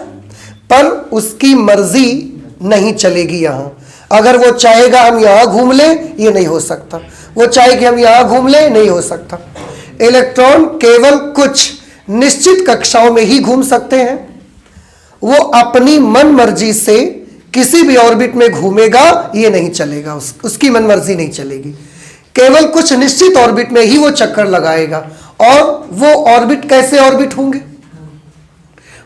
पर उसकी मर्जी नहीं चलेगी। यहां अगर वो चाहेगा हम यहां घूम ले, ये नहीं हो सकता। वो चाहे कि हम यहां घूम ले, नहीं हो सकता। इलेक्ट्रॉन केवल कुछ निश्चित कक्षाओं में ही घूम सकते हैं। वो अपनी मन मर्जी से किसी भी ऑर्बिट में घूमेगा, ये नहीं चलेगा, उसकी मन मर्जी नहीं चलेगी। केवल कुछ निश्चित ऑर्बिट में ही वो चक्कर लगाएगा। और वो ऑर्बिट कैसे ऑर्बिट होंगे?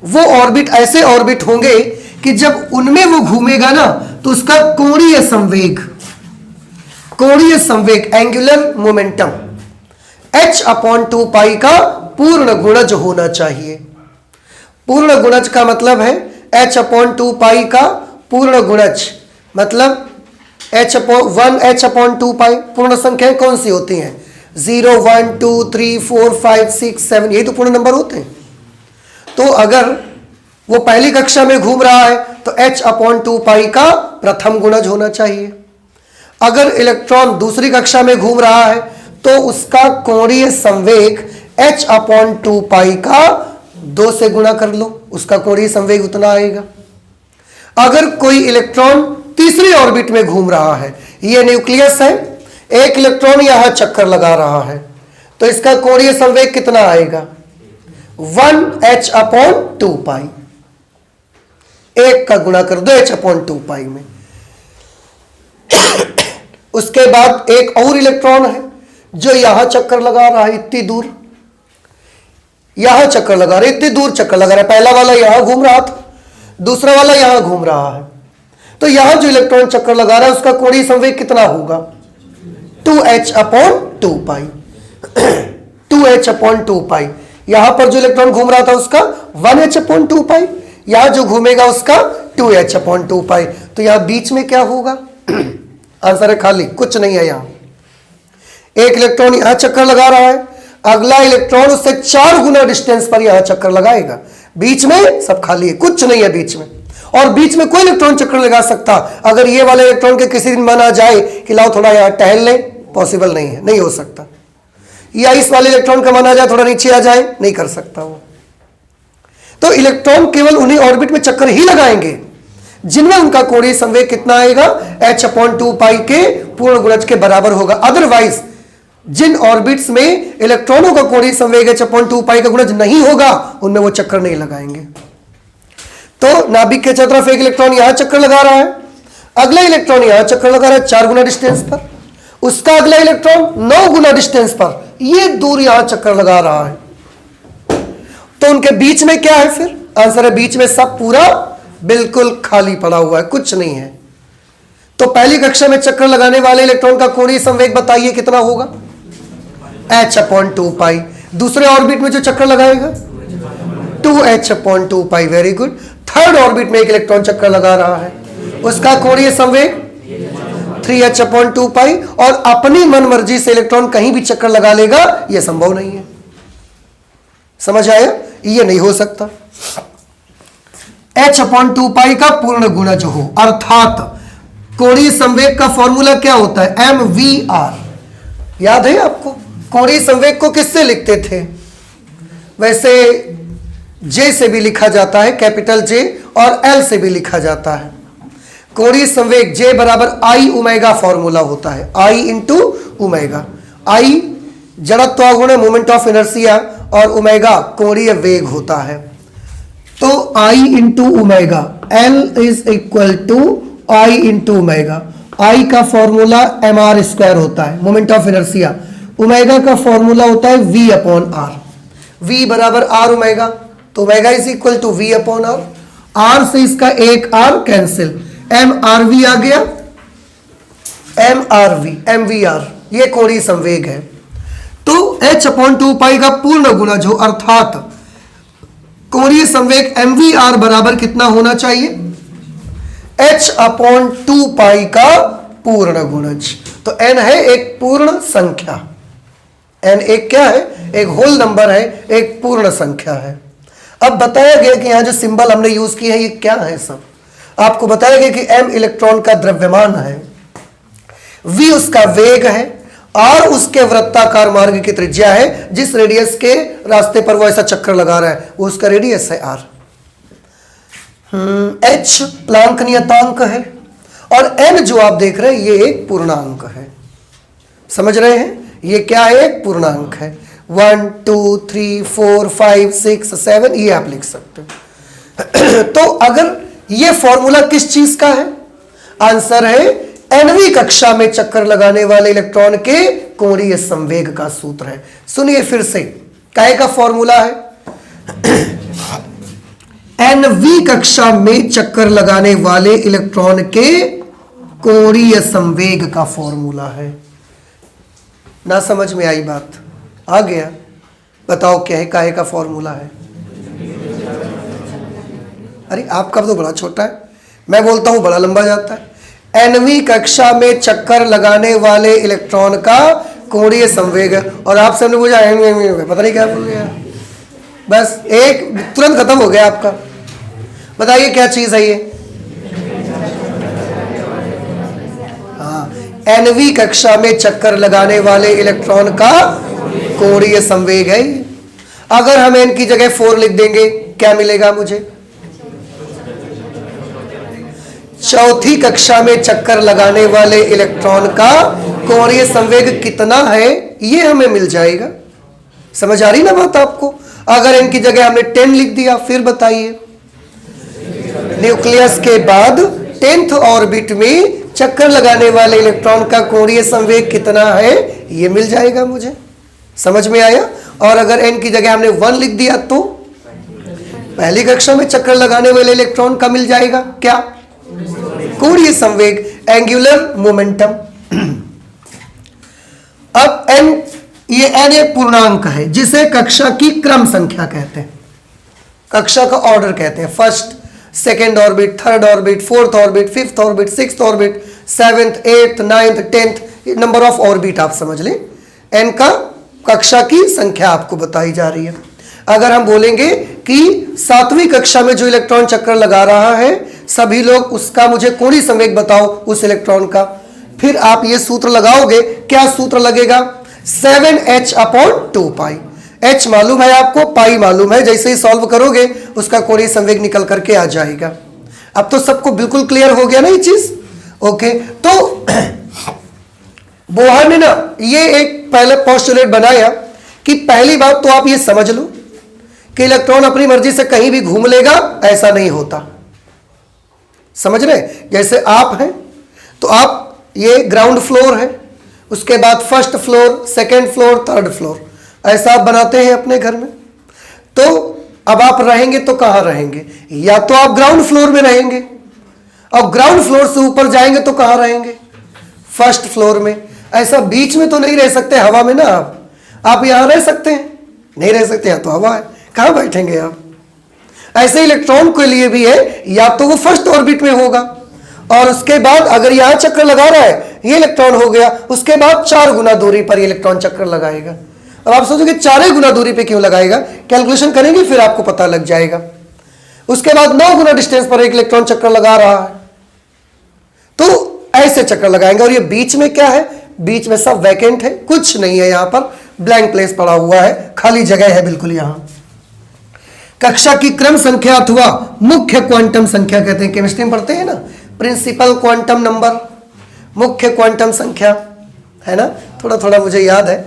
वो ऑर्बिट ऐसे ऑर्बिट होंगे कि जब उनमें वो घूमेगा ना तो उसका कोणीय संवेग एंगुलर मोमेंटम h/2π का पूर्ण गुणज होना चाहिए। पूर्ण गुणज का मतलब है h/2π का पूर्ण गुणज, मतलब h/2π। पूर्ण संख्याएं कौन सी होती हैं? 0, 1, 2, 3, 4, 5, 6, 7, यही तो पूर्ण नंबर होते हैं। तो अगर वो पहली कक्षा में घूम रहा है तो h/2π का प्रथम गुणज होना चाहिए। अगर इलेक्ट्रॉन दूसरी कक्षा में घूम रहा है तो उसका कोणीय संवेग h/2π का 2 से गुणा कर लो, उसका कोणीय संवेग उतना आएगा। अगर कोई इलेक्ट्रॉन तीसरी ऑर्बिट में घूम रहा है, ये न्यूक्लियस है, एक इलेक्ट्रॉन यहां चक्कर लगा रहा है, तो इसका कोणीय संवेग कितना आएगा? 1h/2π। एक का गुणा कर दो h/2π में। उसके बाद एक और इलेक्ट्रॉन है जो यहां चक्कर लगा रहा है, इतनी दूर, यहां चक्कर लगा रहा है, इतनी दूर चक्कर लगा रहा है। पहला वाला यहां घूम रहा था, दूसरा वाला यहां घूम रहा है। तो यहां जो इलेक्ट्रॉन चक्कर लगा रहा है उसका कोणीय संवेग कितना होगा? 2h/2π। 2h/2π। यहां पर जो इलेक्ट्रॉन घूम रहा था उसका 1h/2π, यहां जो घूमेगा उसका 2h/2π। तो यहां बीच में क्या होगा? आंसर है खाली, कुछ नहीं है। यहां एक इलेक्ट्रॉन यहां चक्कर लगा रहा है, अगला इलेक्ट्रॉन उससे 4 गुना डिस्टेंस पर यहां चक्कर लगाएगा। बीच में सब खाली है, कुछ नहीं है बीच में। और बीच में कोई इलेक्ट्रॉन चक्कर लगा सकता। अगर ये वाले इलेक्ट्रॉन के किसी दिन मन आ जाए कि लाओ थोड़ा यहां टहल ले, पॉसिबल नहीं है, नहीं हो सकता। या इस वाले इलेक्ट्रॉन का मन आ जाए थोड़ा नीचे आ जाए, नहीं कर सकता वो। तो इलेक्ट्रॉन केवल उन्हीं ऑर्बिट में चक्कर ही लगाएंगे जिनमें उनका कोणीय संवेग कितना आएगा? h/2π के पूर्ण गुणज के बराबर होगा। अदरवाइज जिन ऑर्बिट्स में इलेक्ट्रॉनों का कोणीय संवेग h/2π का गुणज नहीं होगा उनमें वो चक्कर नहीं लगाएंगे। तो नाभिक के चारों तरफ एक इलेक्ट्रॉन यहां चक्कर लगा रहा है, अगला इलेक्ट्रॉन यहां चक्कर लगा रहा है 4 गुना डिस्टेंस पर, उसका अगला इलेक्ट्रॉन 9 गुना डिस्टेंस पर, ये दूर यहां चक्कर लगा रहा है। तो उनके बीच में क्या है फिर? आंसर है बीच में सब पूरा बिल्कुल खाली पड़ा हुआ है, कुछ नहीं है। तो पहली कक्षा में चक्कर लगाने वाले इलेक्ट्रॉन का कोणीय संवेग बताइए कितना होगा? h/2π। दूसरे ऑर्बिट में जो चक्कर लगाएगा 2h/2π। Very good. Third orbit में एक इलेक्ट्रॉन चक्कर लगा रहा है, उसका कोणीय संवेग 3h/2π। और अपनी मन मर्जी से इलेक्ट्रॉन कहीं भी चक्कर लगा लेगा, यह संभव नहीं है। समझ आया? यह नहीं हो सकता। h/2π का पूर्ण गुणज हो, अर्थात कोणीय संवेग का फॉर्मूला क्या होता है? mvr। याद है आपको? कोणीय संवेग को किससे लिखते थे? वैसे J से भी लिखा जाता है, कैपिटल J, और L से भी लिखा जाता है। कोणीय संवेग J बराबर I ओमेगा फॉर्मूला होता है, I इंटू ओमेगा। I जड़त्व गुण है, मोमेंट ऑफ इनर्शिया, और ओमेगा कोणीय वेग होता है। तो I into omega, L is equal to I into omega. I का फॉर्मूला mr² होता है, मोमेंट ऑफ इनर्शिया। ओमेगा का फॉर्मूला होता है V अपॉन R, V बराबर R ओमेगा, तो omega is equal to V upon R। R से इसका एक R कैंसिल, mRV आ गया, mRV, mVR, ये कोणीय संवेग है। तो h अपॉन 2 पाई का पूर्ण गुणा जो अर्थात कोणीय संवेग mVR बराबर कितना होना चाहिए, h अपॉन 2 पाई का पूर्ण गुणज। तो n है एक पूर्ण संख्या, n एक क्या है, एक होल नंबर है, एक पूर्ण संख्या है। अब बताया गया कि यहां जो सिंबल हमने यूज की है ये क्या है, सब आपको बताया गया कि m इलेक्ट्रॉन का द्रव्यमान है, v उसका वेग है, r उसके वृत्ताकार मार्ग की त्रिज्या है, जिस रेडियस के रास्ते पर वो ऐसा चक्कर लगा रहा है वो उसका रेडियस है r। h प्लांक नियतांक है, और n जो आप देख रहे हैं ये एक पूर्णांक है। समझ रहे हैं, ये क्या है, एक पूर्णांक है। 1 2 3 4 5 6 7 ये आप लिख सकते हो। तो अगर ये फॉर्मूला किस चीज का है, आंसर है nवीं कक्षा में चक्कर लगाने वाले इलेक्ट्रॉन के कोणीय संवेग का सूत्र है। सुनिए फिर से, काय का फॉर्मूला है, nवीं कक्षा में चक्कर लगाने वाले इलेक्ट्रॉन के कोणीय संवेग का फॉर्मूला है। ना समझ में आई बात, आ गया, बताओ क्या है, काय का फॉर्मूला है। अरे आपका तो बड़ा छोटा है, मैं बोलता हूं बड़ा लंबा जाता है। nवीं कक्षा में चक्कर लगाने वाले इलेक्ट्रॉन का कोणीय संवेग, और आपसे हमने पूछा पता नहीं क्या बोल गया, बस एक तुरंत खत्म हो गया आपका। बताइए क्या चीज है ये, हाँ, nवीं कक्षा में चक्कर लगाने वाले इलेक्ट्रॉन का कोणीय संवेग है। अगर हम n की जगह 4 लिख देंगे क्या मिलेगा मुझे, चौथी कक्षा में चक्कर लगाने वाले इलेक्ट्रॉन का कोणीय संवेग कितना है ये हमें मिल जाएगा। समझ आ रही ना बात आपको। अगर n की जगह हमने 10 लिख दिया, फिर बताइए न्यूक्लियस के बाद 10th ऑर्बिट में चक्कर लगाने वाले इलेक्ट्रॉन का कोणीय संवेग कितना है ये मिल जाएगा मुझे। समझ में आया। और अगर n की जगह हमने 1 लिख दिया तो पहली कक्षा में चक्कर लगाने वाले इलेक्ट्रॉन का मिल जाएगा क्या, कोणीय संवेग, एंगुलर मोमेंटम। अब n, ये n एक पूर्णांक है जिसे कक्षा की क्रम संख्या कहते हैं, कक्षा का ऑर्डर कहते हैं। First, second orbit, third orbit, fourth orbit, fifth orbit, sixth orbit, seventh, eighth, ninth, tenth, number of orbit आप समझ लें। n का कक्षा की संख्या आपको बताई जा रही है। अगर हम बोलेंगे कि 7वीं कक्षा में जो इलेक्ट्रॉन चक्कर लगा रहा है सभी लोग, उसका मुझे कोणीय संवेग बताओ उस इलेक्ट्रॉन का, फिर आप ये सूत्र लगाओगे। क्या सूत्र लगेगा, 7h अपॉन 2 पाई। h मालूम है आपको, पाई मालूम है, जैसे ही सॉल्व करोगे उसका कोणीय संवेग निकल करके आ जाएगा। अब तो सबको बिल्कुल क्लियर हो गया ना ये चीज। ओके, तो बोहर ने ना ये एक पहले पोस्टुलेट बनाया कि पहली बात तो आप ये समझ लो कि इलेक्ट्रॉन अपनी मर्जी से कहीं भी घूम लेगा, ऐसा नहीं होता। समझ रहे, जैसे आप हैं तो आप, ये ग्राउंड फ्लोर है, उसके बाद first floor, second floor, third floor, ऐसा आप बनाते हैं अपने घर में। तो अब आप रहेंगे तो कहां रहेंगे, या तो आप ग्राउंड फ्लोर में रहेंगे, और ग्राउंड फ्लोर से ऊपर जाएंगे तो कहां रहेंगे, फर्स्ट फ्लोर में। ऐसा बीच में तो नहीं रह सकते हवा में ना, आप यहां रह सकते हैं, नहीं रह सकते, यहाँ तो हवा है, कहां बैठेंगे आप। ऐसे इलेक्ट्रॉन के लिए भी है, या तो वो फर्स्ट ऑर्बिट में होगा, और उसके बाद अगर यहां चक्कर लगा रहा है ये इलेक्ट्रॉन हो गया, उसके बाद 4 गुना दूरी पर ये इलेक्ट्रॉन चक्कर लगाएगा। अब आप सोचोगे 4 गुना दूरी पे क्यों लगाएगा, कैलकुलेशन करेंगे फिर आपको पता लग जाएगा। उसके बाद 9 गुना डिस्टेंस पर एक इलेक्ट्रॉन चक्कर लगा रहा है, तो ऐसे चक्कर लगाएंगे। और ये बीच में क्या है, बीच में सब वैकेंट है, कुछ नहीं है, यहां पर ब्लैंक प्लेस पड़ा हुआ है, खाली जगह है बिल्कुल। यहां कक्षा की क्रम संख्या अथवा मुख्य क्वांटम संख्या कहते हैं, केमिस्ट्री में पढ़ते हैं ना, प्रिंसिपल क्वांटम नंबर, मुख्य क्वांटम संख्या, है ना, थोड़ा थोड़ा मुझे याद है।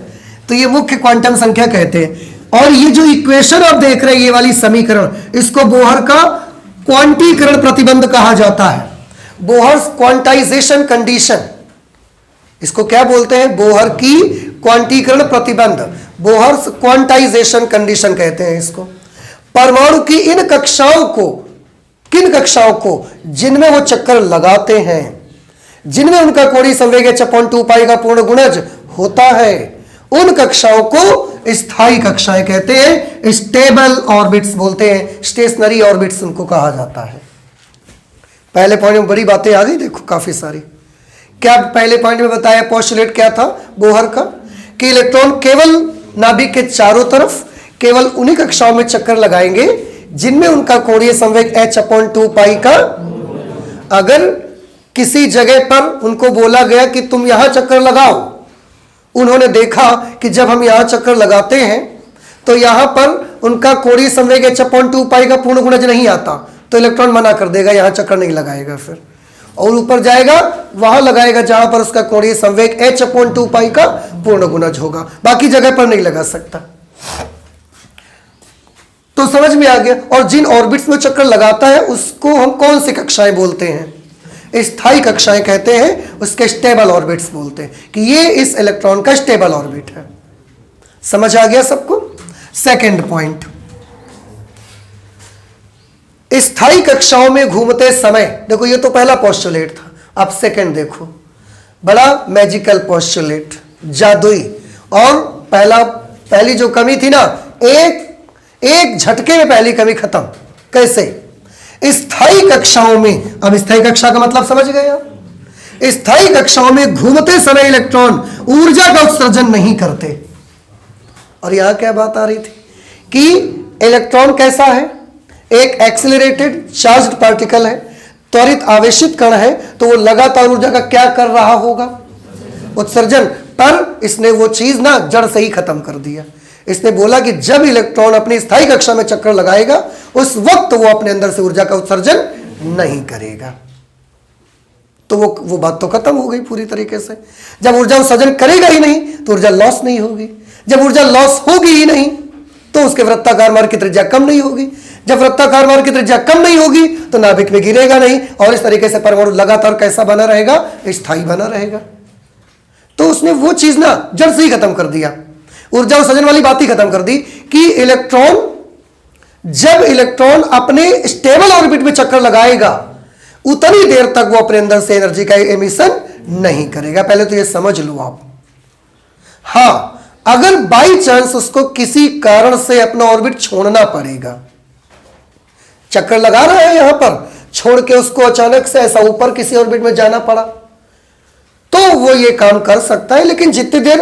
तो ये मुख्य क्वांटम संख्या कहते हैं। और ये जो इक्वेशन आप देख रहे हैं, ये वाली समीकरण, इसको बोहर का क्वांटीकरण प्रतिबंध कहा जाता है। बोहर्स क्वांटाइजेशन कंडीशन, इसको क्या बोलते हैं? बोहर की क्वांटीकरण प्रतिबंध, बोहर्स क्वांटाइजेशन कंडीशन कहते हैं इसको। परमाणु की इन कक्षाओं को, किन कक्षाओं को? जिनमें वो चक्कर लगाते हैं, जिनमें उनका कोणीय संवेग h/2 पाई का पूर्ण गुणज होता है, उन कक्षाओं को स्थायी कक्षाएं कहते हैं, स्टेबल ऑर्बिट्स बोलते हैं, स्टेशनरी ऑर्बिट्स उनको कहा जाता है। पहले पॉइंट में बड़ी बातें आ गई, देखो काफी सारी। क्या पहले पॉइंट में बताया? पोस्टुलेट क्या था बोहर का? कि इलेक्ट्रॉन केवल नाभिक के चारों तरफ केवल उन्हीं कक्षाओं में चक्कर लगाएंगे जिनमें उनका कोणीय संवेग h/2 पाई का, अगर किसी जगह पर उनको बोला गया कि तुम यहां चक्कर लगाओ, उन्होंने देखा कि जब हम यहां चक्कर लगाते हैं तो यहां पर उनका कोणीय संवेग h/2 पाई का पूर्ण गुणज नहीं आता, तो इलेक्ट्रॉन मना कर देगा, यहां चक्कर नहीं लगाएगा फिर, और ऊपर जाएगा वहां लगाएगा जहां पर उसका कोणीय संवेग h/2 पाई का पूर्ण गुणज होगा, बाकी जगह पर नहीं लगा सकता। तो समझ में आ गया। और जिन ऑर्बिट्स में चक्कर लगाता है उसको हम कौन सी कक्षाएं बोलते हैं? स्थायी कक्षाएं कहते हैं, उसके स्टेबल ऑर्बिट्स बोलते हैं कि ये इस इलेक्ट्रॉन का स्टेबल ऑर्बिट है। समझ आ गया सबको? सेकंड पॉइंट, स्थायी कक्षाओं में घूमते समय, देखो ये तो पहला पोस्टुलेट था, अब सेकंड देखो, बड़ा मैजिकल पोस्टुलेट, जादुई। और पहली जो कमी थी ना, एक झटके में पहली कमी खत्म। कैसे? स्थायी कक्षाओं में, अब स्थायी कक्षा का मतलब समझ गए आप? स्थायी कक्षाओं में घूमते समय इलेक्ट्रॉन ऊर्जा का उत्सर्जन नहीं करते। और यहां क्या बात आ रही थी कि इलेक्ट्रॉन कैसा है? एक एक्सिलरेटेड चार्ज्ड पार्टिकल है, त्वरित आवेशित कण है, तो वो लगातार ऊर्जा का क्या कर रहा होगा? उत्सर्जन। पर इसने वो चीज ना जड़ से ही खत्म कर दिया। इसने बोला कि जब इलेक्ट्रॉन अपनी स्थायी कक्षा में चक्कर लगाएगा उस वक्त वो अपने अंदर से ऊर्जा का उत्सर्जन नहीं करेगा। तो वो बात तो खत्म हो गई पूरी तरीके से। जब ऊर्जा उत्सर्जन करेगा ही नहीं तो ऊर्जा लॉस नहीं होगी। जब ऊर्जा लॉस होगी ही नहीं तो उसके वृत्ताकार मार्ग की त्रिज्या कम नहीं होगी। जब वृत्ताकार मार्ग की त्रिज्या कम नहीं होगी तो नाभिक में गिरेगा नहीं, और इस तरीके से परमाणु लगातार कैसा बना रहेगा? स्थायी बना रहेगा। तो उसने वो चीज ना जड़ से ही खत्म कर दिया, ऊर्जा उत्सर्जन वाली बात ही खत्म कर दी कि जब इलेक्ट्रॉन अपने स्टेबल ऑर्बिट में चक्कर लगाएगा उतनी देर तक वो अपने अंदर से एनर्जी का एमिशन नहीं करेगा। पहले तो ये समझ लो आप। हां, अगर बाई चांस उसको किसी कारण से अपना ऑर्बिट छोड़ना पड़ेगा, चक्कर लगा रहा है यहां पर, छोड़ के उसको अचानक से ऐसा ऊपर किसी ऑर्बिट में जाना पड़ा, तो वो ये काम कर सकता है। लेकिन जितनी देर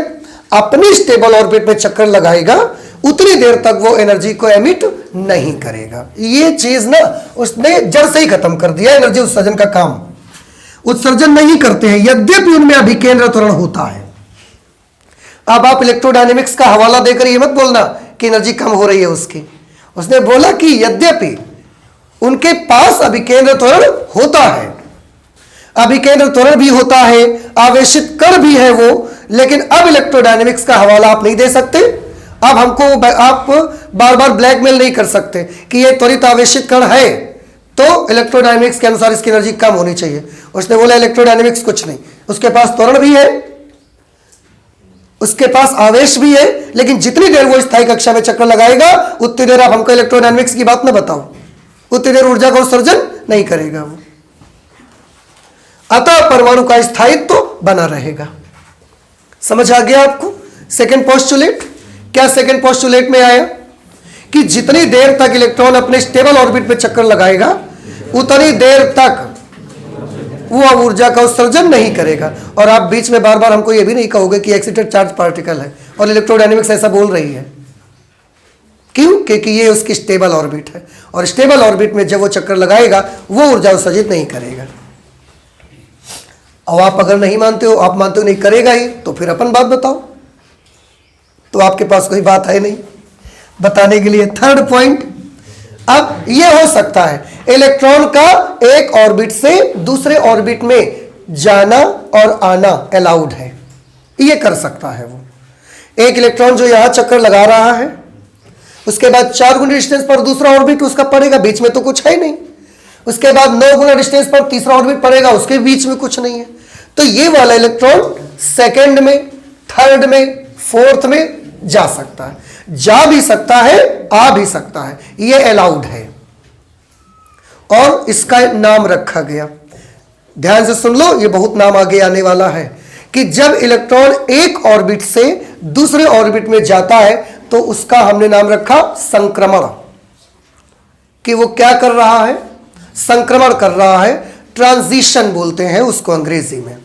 अपनी स्टेबल ऑर्बिट में चक्कर लगाएगा उतनी देर तक वो एनर्जी को एमिट नहीं करेगा। ये चीज ना उसने जड़ से ही खत्म कर दिया, एनर्जी उत्सर्जन का काम। उत्सर्जन नहीं करते हैं, यद्यपि उनमें अभिकेंद्र त्वरण होता है। अब आप इलेक्ट्रोडायनेमिक्स का हवाला देकर ये मत बोलना कि एनर्जी कम हो रही है उसकी। उसने बोला कि यद्यपि उनके पास अभिकेंद्र त्वरण होता है, अभिकेंद्र त्वरण भी होता है, आवेशित कण भी है वो, लेकिन अब इलेक्ट्रोडायनेमिक्स का हवाला आप नहीं दे सकते। अब हमको आप बार बार ब्लैकमेल नहीं कर सकते कि ये त्वरित आवेशित कण है तो इलेक्ट्रोडायनेमिक्स के अनुसार इसकी एनर्जी कम होनी चाहिए। उसने बोला इलेक्ट्रोडायनेमिक्स कुछ नहीं, उसके पास त्वरण भी है, उसके पास आवेश भी है, लेकिन जितनी देर वो स्थायी कक्षा में चक्कर लगाएगा उतनी देर आप हमको इलेक्ट्रोडायनेमिक्स की बात ना बताओ, उतनी देर ऊर्जा का उत्सर्जन नहीं करेगा वो। अतः परमाणु का स्थायित्व तो बना रहेगा। समझ आ गया आपको? सेकंड पोस्टुलेट क्या सेकंड पोस्टुलेट में आया कि जितनी देर तक इलेक्ट्रॉन अपने स्टेबल ऑर्बिट में चक्कर लगाएगा उतनी देर तक वो ऊर्जा का उत्सर्जन नहीं करेगा। और आप बीच में बार बार हमको ये भी नहीं कहोगे कि एक्सिटेड चार्ज पार्टिकल है और इलेक्ट्रोडायनेमिक्स ऐसा बोल रही है। क्यों? क्योंकि ये उसकी स्टेबल ऑर्बिट है, और स्टेबल ऑर्बिट में जब वो चक्कर लगाएगा वो ऊर्जा उत्सर्जित नहीं करेगा। अब आप अगर नहीं मानते हो, आप मानते हो नहीं करेगा ही, तो फिर अपन बात बताओ। तो आपके पास कोई बात है नहीं बताने के लिए। थर्ड पॉइंट, अब यह हो सकता है इलेक्ट्रॉन का एक ऑर्बिट से दूसरे ऑर्बिट में जाना और आना अलाउड है, यह कर सकता है वो। एक इलेक्ट्रॉन जो यहां चक्कर लगा रहा है, उसके बाद 4 गुना डिस्टेंस पर दूसरा ऑर्बिट उसका पड़ेगा, बीच में तो कुछ है नहीं। उसके बाद 9 गुना डिस्टेंस पर तीसरा ऑर्बिट पड़ेगा, उसके बीच में कुछ नहीं है। तो ये वाला इलेक्ट्रॉन सेकंड में, थर्ड में, फोर्थ में जा सकता है, जा भी सकता है, आ भी सकता है, ये अलाउड है और इसका नाम रखा गया। ध्यान से सुन लो, ये बहुत नाम आगे आने वाला है कि जब इलेक्ट्रॉन एक ऑर्बिट से दूसरे ऑर्बिट में जाता है तो उसका हमने नाम रखा संक्रमण, कि वो क्या कर रहा है, संक्रमण कर रहा है, ट्रांजिशन बोलते हैं उसको अंग्रेजी में।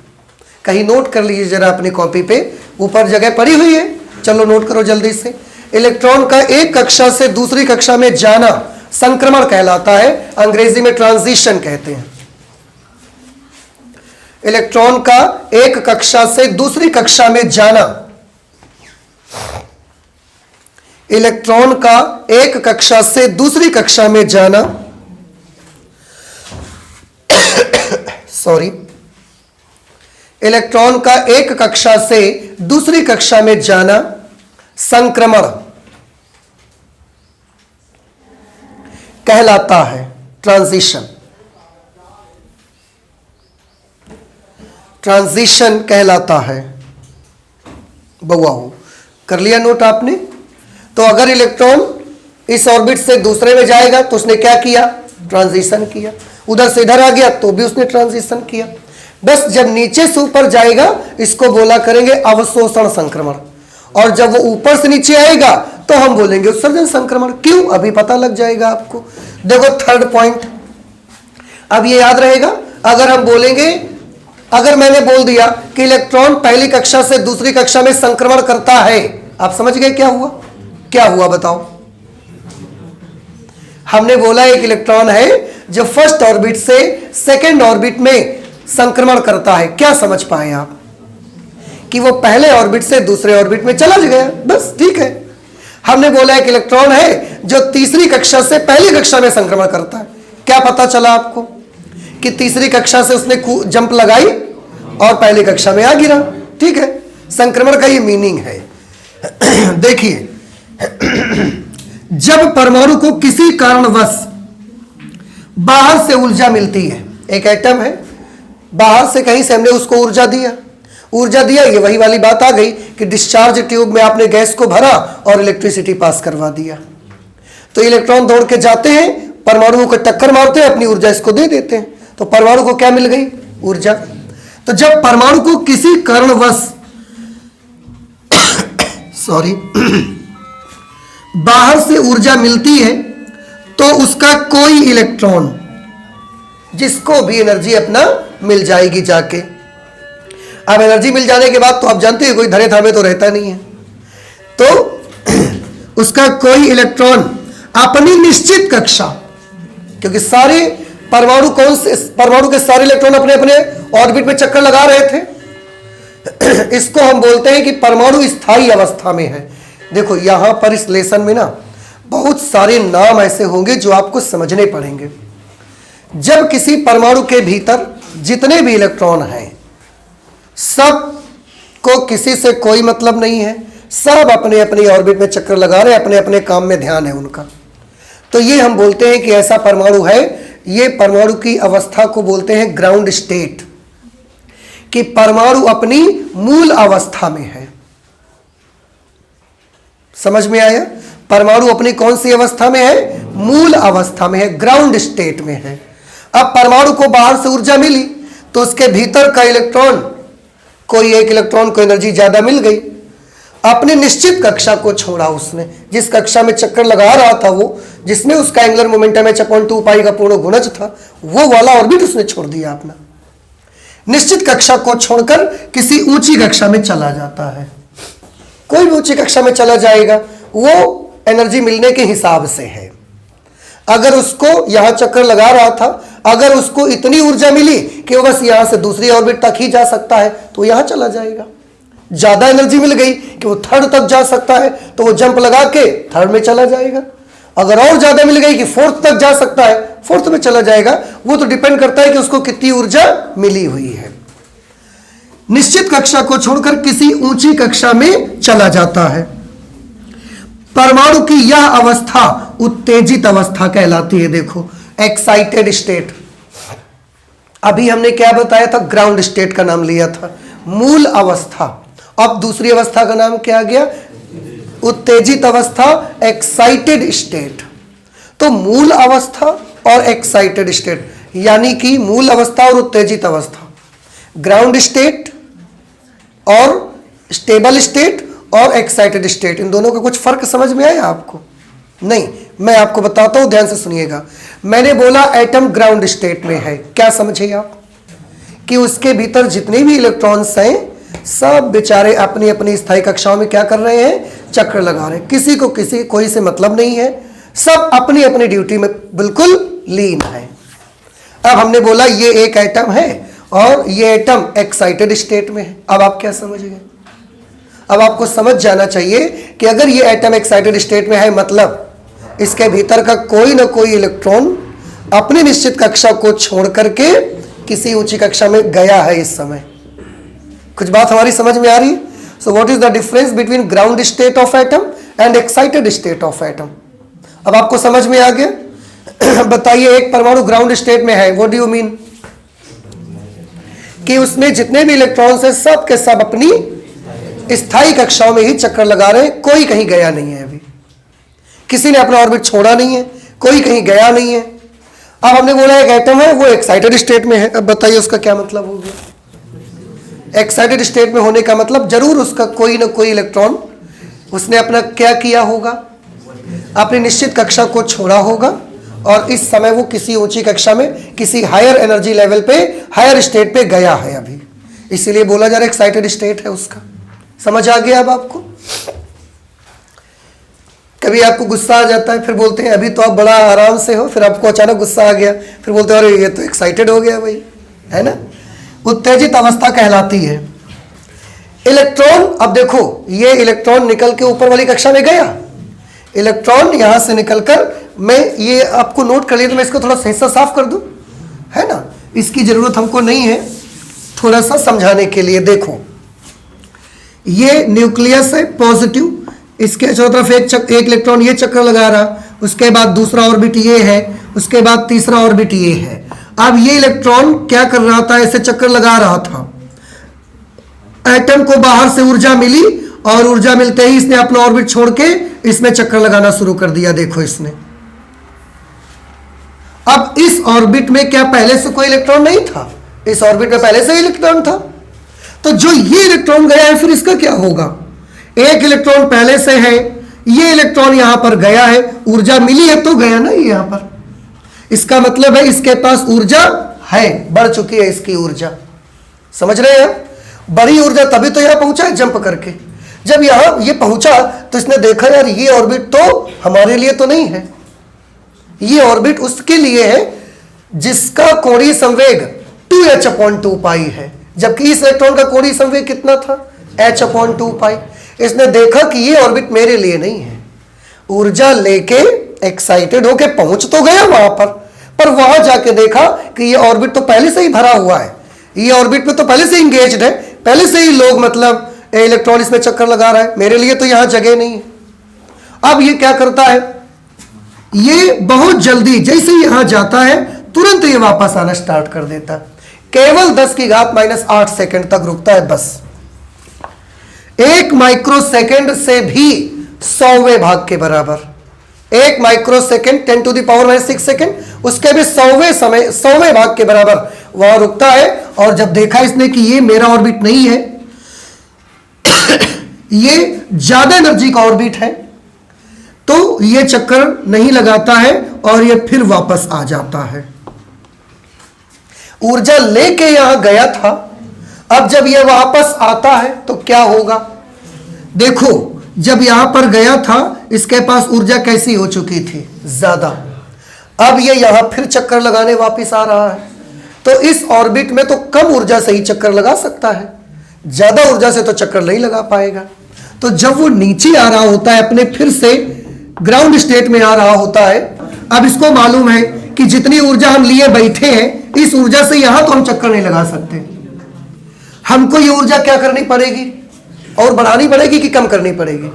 कहीं नोट कर लीजिए जरा अपनी कॉपी पे, ऊपर जगह पड़ी हुई है, चलो नोट करो जल्दी से। इलेक्ट्रॉन का एक कक्षा से दूसरी कक्षा में जाना संक्रमण कहलाता है, अंग्रेजी में ट्रांजिशन कहते हैं। इलेक्ट्रॉन का एक कक्षा से दूसरी कक्षा में जाना, इलेक्ट्रॉन का एक कक्षा से दूसरी कक्षा में जाना सॉरी, इलेक्ट्रॉन का एक कक्षा से दूसरी कक्षा में जाना संक्रमण कहलाता है, ट्रांजिशन, ट्रांजिशन कहलाता है। बउआ हो, कर लिया नोट आपने? तो अगर इलेक्ट्रॉन इस ऑर्बिट से दूसरे में जाएगा तो उसने क्या किया, ट्रांजिशन किया। उधर से इधर आ गया तो भी उसने ट्रांजिशन किया। बस जब नीचे से ऊपर जाएगा इसको बोला करेंगे अवशोषण संक्रमण, और जब वो ऊपर से नीचे आएगा तो हम बोलेंगे उत्सर्जन संक्रमण। क्यों, अभी पता लग जाएगा आपको। देखो थर्ड पॉइंट, अब ये याद रहेगा। अगर हम बोलेंगे, अगर मैंने बोल दिया कि इलेक्ट्रॉन पहली कक्षा से दूसरी कक्षा में संक्रमण करता है, आप समझ गए क्या हुआ? क्या हुआ बताओ? हमने बोला एक इलेक्ट्रॉन है जो फर्स्ट ऑर्बिट से सेकेंड ऑर्बिट में संक्रमण करता है। क्या समझ पाए आप? कि वो पहले ऑर्बिट से दूसरे ऑर्बिट में चला गया, बस ठीक है। हमने बोला एक इलेक्ट्रॉन है जो तीसरी कक्षा से पहली कक्षा में संक्रमण करता है। क्या पता चला आपको? कि तीसरी कक्षा से उसने जंप लगाई और पहली कक्षा में आ गिरा, ठीक है। संक्रमण का ये मीनिंग है। देखिए, जब परमाणु को किसी कारणवश बाहर से ऊर्जा मिलती है, एक एटम है, बाहर से कहीं से हमने उसको ऊर्जा दिया, ये वही वाली बात आ गई कि डिस्चार्ज ट्यूब में आपने गैस को भरा और इलेक्ट्रिसिटी पास करवा दिया। तो इलेक्ट्रॉन दौड़ के जाते हैं, परमाणुओं को टक्कर मारते हैं, अपनी ऊर्जा इसको दे देते हैं, तो परमाणु को क्या मिल गई? ऊर्जा। तो जब परमाणु को किसी कारणवश बाहर से ऊर्जा मिलती है तो उसका कोई इलेक्ट्रॉन, जिसको भी एनर्जी अपना मिल जाएगी जाके। अब एनर्जी मिल जाने के बाद तो आप जानते हैं कोई धरे थामे तो रहता नहीं है, तो उसका कोई इलेक्ट्रॉन अपनी निश्चित कक्षा, क्योंकि सारे परमाणु के सारे इलेक्ट्रॉन अपने अपने ऑर्बिट में चक्कर लगा रहे थे, इसको हम बोलते हैं कि परमाणु स्थायी अवस्था में है। देखो यहां पर इस लेसन में ना बहुत सारे नाम ऐसे होंगे जो आपको समझने पड़ेंगे। जब किसी परमाणु के भीतर जितने भी इलेक्ट्रॉन हैं, सब को किसी से कोई मतलब नहीं है, सब अपने अपने ऑर्बिट में चक्कर लगा रहे हैं, अपने अपने काम में ध्यान है उनका। तो ये हम बोलते हैं कि ऐसा परमाणु है। ये परमाणु की अवस्था को बोलते हैं ग्राउंड स्टेट, कि परमाणु अपनी मूल अवस्था में है। समझ में आया? परमाणु अपनी कौन सी अवस्था में है? मूल अवस्था में है, ग्राउंड स्टेट में है। अब परमाणु को बाहर से ऊर्जा मिली तो उसके भीतर का इलेक्ट्रॉन, कोई एक इलेक्ट्रॉन को एनर्जी ज्यादा मिल गई, अपनी निश्चित कक्षा को छोड़ा उसने, जिस कक्षा में चक्कर लगा रहा था वो, जिसमें उसका एंगुलर मोमेंटम h/2 पाई का पूर्ण गुणज था, वो वाला ऑर्बिट उसने छोड़ दिया अपना। निश्चित कक्षा को छोड़कर किसी ऊंची कक्षा में चला जाता है। कोई भी ऊंची कक्षा में चला जाएगा, वो एनर्जी मिलने के हिसाब से है। अगर उसको यहां चक्कर लगा रहा था, अगर उसको इतनी ऊर्जा मिली कि वो बस यहां से दूसरी ऑर्बिट तक ही जा सकता है तो यहां चला जाएगा। ज्यादा एनर्जी मिल गई कि वो थर्ड तक जा सकता है तो वो जंप लगा के थर्ड में चला जाएगा। अगर और ज्यादा मिल गई कि फोर्थ तक जा सकता है, फोर्थ में चला जाएगा। वो तो डिपेंड करता है कि उसको कितनी ऊर्जा मिली हुई है। निश्चित कक्षा को छोड़कर किसी ऊंची कक्षा में चला जाता है। परमाणु की यह अवस्था उत्तेजित अवस्था कहलाती है। देखो, एक्साइटेड स्टेट, अभी हमने क्या बताया था, ग्राउंड स्टेट का नाम लिया था, मूल अवस्था। अब दूसरी अवस्था का नाम क्या गया, उत्तेजित अवस्था, एक्साइटेड स्टेट। तो मूल अवस्था और एक्साइटेड स्टेट, यानी कि मूल अवस्था और उत्तेजित अवस्था, ग्राउंड स्टेट और स्टेबल स्टेट और एक्साइटेड स्टेट, इन दोनों का कुछ फर्क समझ में आया आपको? नहीं, मैं आपको बताता हूं, ध्यान से सुनिएगा। मैंने बोला एटम ग्राउंड स्टेट में है, क्या समझे आप? कि उसके भीतर जितने भी इलेक्ट्रॉन्स हैं सब बेचारे अपनी अपनी स्थायी कक्षाओं में क्या कर रहे हैं, चक्कर लगा रहे हैं। किसी को किसी कोई से मतलब नहीं है, सब अपनी अपनी ड्यूटी में बिल्कुल लीन है। अब हमने बोला ये एक एटम है और ये एटम एक्साइटेड स्टेट में है। अब आप क्या समझ गए? अब आपको समझ जाना चाहिए कि अगर ये एटम एक्साइटेड स्टेट में है, मतलब इसके भीतर का कोई ना कोई इलेक्ट्रॉन अपनी निश्चित कक्षा को छोड़ करके किसी ऊंची कक्षा में गया है इस समय। कुछ बात हमारी समझ में आ रही है? So what is the difference between ground state of atom and excited state of atom? अब आपको समझ में आ गया? बताइए, एक परमाणु ग्राउंड स्टेट में है, व्हाट डू यू मीन? कि उसमें जितने भी इलेक्ट्रॉन्स हैं सब के सब अपनी स्थायी कक्षाओं में ही चक्कर लगा रहे हैं, कोई कहीं गया नहीं है। अभी किसी ने अपना ऑर्बिट छोड़ा नहीं है, कोई कहीं गया नहीं है। अब हमने बोला एक एटम है, वो एक्साइटेड स्टेट में है। अब बताइए उसका क्या मतलब हो गया? एक्साइटेड स्टेट में होने का मतलब जरूर उसका कोई ना कोई इलेक्ट्रॉन उसने अपना क्या किया होगा, अपनी निश्चित कक्षा को छोड़ा होगा और इस समय वो किसी ऊंची कक्षा में, किसी हायर एनर्जी लेवल पे, हायर स्टेट पे गया है अभी, इसीलिए बोला जा रहा है एक्साइटेड स्टेट है उसका। समझ आ गया अब आपको? कभी आपको गुस्सा आ जाता है, फिर बोलते हैं अभी तो आप बड़ा आराम से हो, फिर आपको अचानक गुस्सा आ गया, फिर बोलते हैं अरे ये तो एक्साइटेड हो गया भाई, है ना? उत्तेजित अवस्था कहलाती है। इलेक्ट्रॉन, अब देखो ये इलेक्ट्रॉन निकल के ऊपर वाली कक्षा में गया, इलेक्ट्रॉन यहां से निकलकर, मैं ये आपको नोट कर लिया तो मैं इसको थोड़ा हिस्सा साफ कर दूं, है ना? इसकी जरूरत हमको नहीं है, थोड़ा सा समझाने के लिए। देखो ये न्यूक्लियस है पॉजिटिव, इसके चारों तरफ एक इलेक्ट्रॉन ये चक्कर लगा रहा, उसके बाद दूसरा ऑर्बिट ये है, उसके बाद तीसरा ऑर्बिट ये है। अब ये इलेक्ट्रॉन क्या कर रहा था, ऐसे चक्कर लगा रहा था। एटम को बाहर से ऊर्जा मिली और ऊर्जा मिलते ही इसने अपना ऑर्बिट छोड़ के इसमें चक्कर लगाना शुरू कर दिया। देखो इसने, अब इस ऑर्बिट में क्या पहले से कोई इलेक्ट्रॉन नहीं था? इस ऑर्बिट में पहले से ही इलेक्ट्रॉन था। तो जो ये इलेक्ट्रॉन गया है फिर इसका क्या होगा? एक इलेक्ट्रॉन पहले से है, ये इलेक्ट्रॉन यहां पर गया है, ऊर्जा मिली है तो गया ना ये यहां पर। इसका मतलब है इसके पास ऊर्जा है, बढ़ चुकी है इसकी ऊर्जा। समझ रहे हैं? बड़ी ऊर्जा तभी तो यहां पहुंचा है जंप करके। जब यहां ये पहुंचा तो इसने देखा यार ये ऑर्बिट तो हमारे लिए तो नहीं है, ये ऑर्बिट उसके लिए है जिसका कोणीय संवेग 2h/2 पाई है, जबकि इस इलेक्ट्रॉन का कोणीय संवेग कितना था? h/2 पाई। इसने देखा कि ये ऑर्बिट मेरे लिए नहीं है, ऊर्जा लेके एक्साइटेड होके पहुंच तो गया वहां पर वहां जाके देखा कि ये ऑर्बिट तो पहले से ही भरा हुआ है, ये ऑर्बिट पे तो पहले से इंगेज्ड है, पहले से ही लोग मतलब इलेक्ट्रॉन इसमें चक्कर लगा रहा है, मेरे लिए तो यहां जगह नहीं है। अब ये क्या करता है, ये बहुत जल्दी जैसे ही यहां जाता है तुरंत ये वापस आना स्टार्ट कर देता है। केवल 10⁻⁸ सेकंड तक रुकता है बस। 1 माइक्रोसेकंड से भी 100वें भाग के बराबर, 1 माइक्रोसेकंड 10⁻⁶ सेकंड, उसके भी 100वें भाग के बराबर वहां रुकता है। और जब देखा इसने कि ये मेरा ऑर्बिट नहीं है, ये ज्यादा एनर्जी का ऑर्बिट है, तो ये चक्कर नहीं लगाता है और ये फिर वापस आ जाता है। ऊर्जा लेके यहां गया था, अब जब ये वापस आता है तो क्या होगा? देखो जब यहां पर गया था इसके पास ऊर्जा कैसी हो चुकी थी? ज्यादा। अब ये यहां फिर चक्कर लगाने वापस आ रहा है, तो इस ऑर्बिट में तो कम ऊर्जा से ही चक्कर लगा सकता है, ज्यादा ऊर्जा से तो चक्कर नहीं लगा पाएगा। तो जब वो नीचे आ रहा होता है, अपने फिर से ग्राउंड स्टेट में आ रहा होता है, अब इसको मालूम है कि जितनी ऊर्जा हम लिए बैठे हैं इस ऊर्जा से यहां तो हम चक्कर नहीं लगा सकते, हमको ये ऊर्जा क्या करनी पड़ेगी, और बढ़ानी पड़ेगी कि कम करनी पड़ेगी,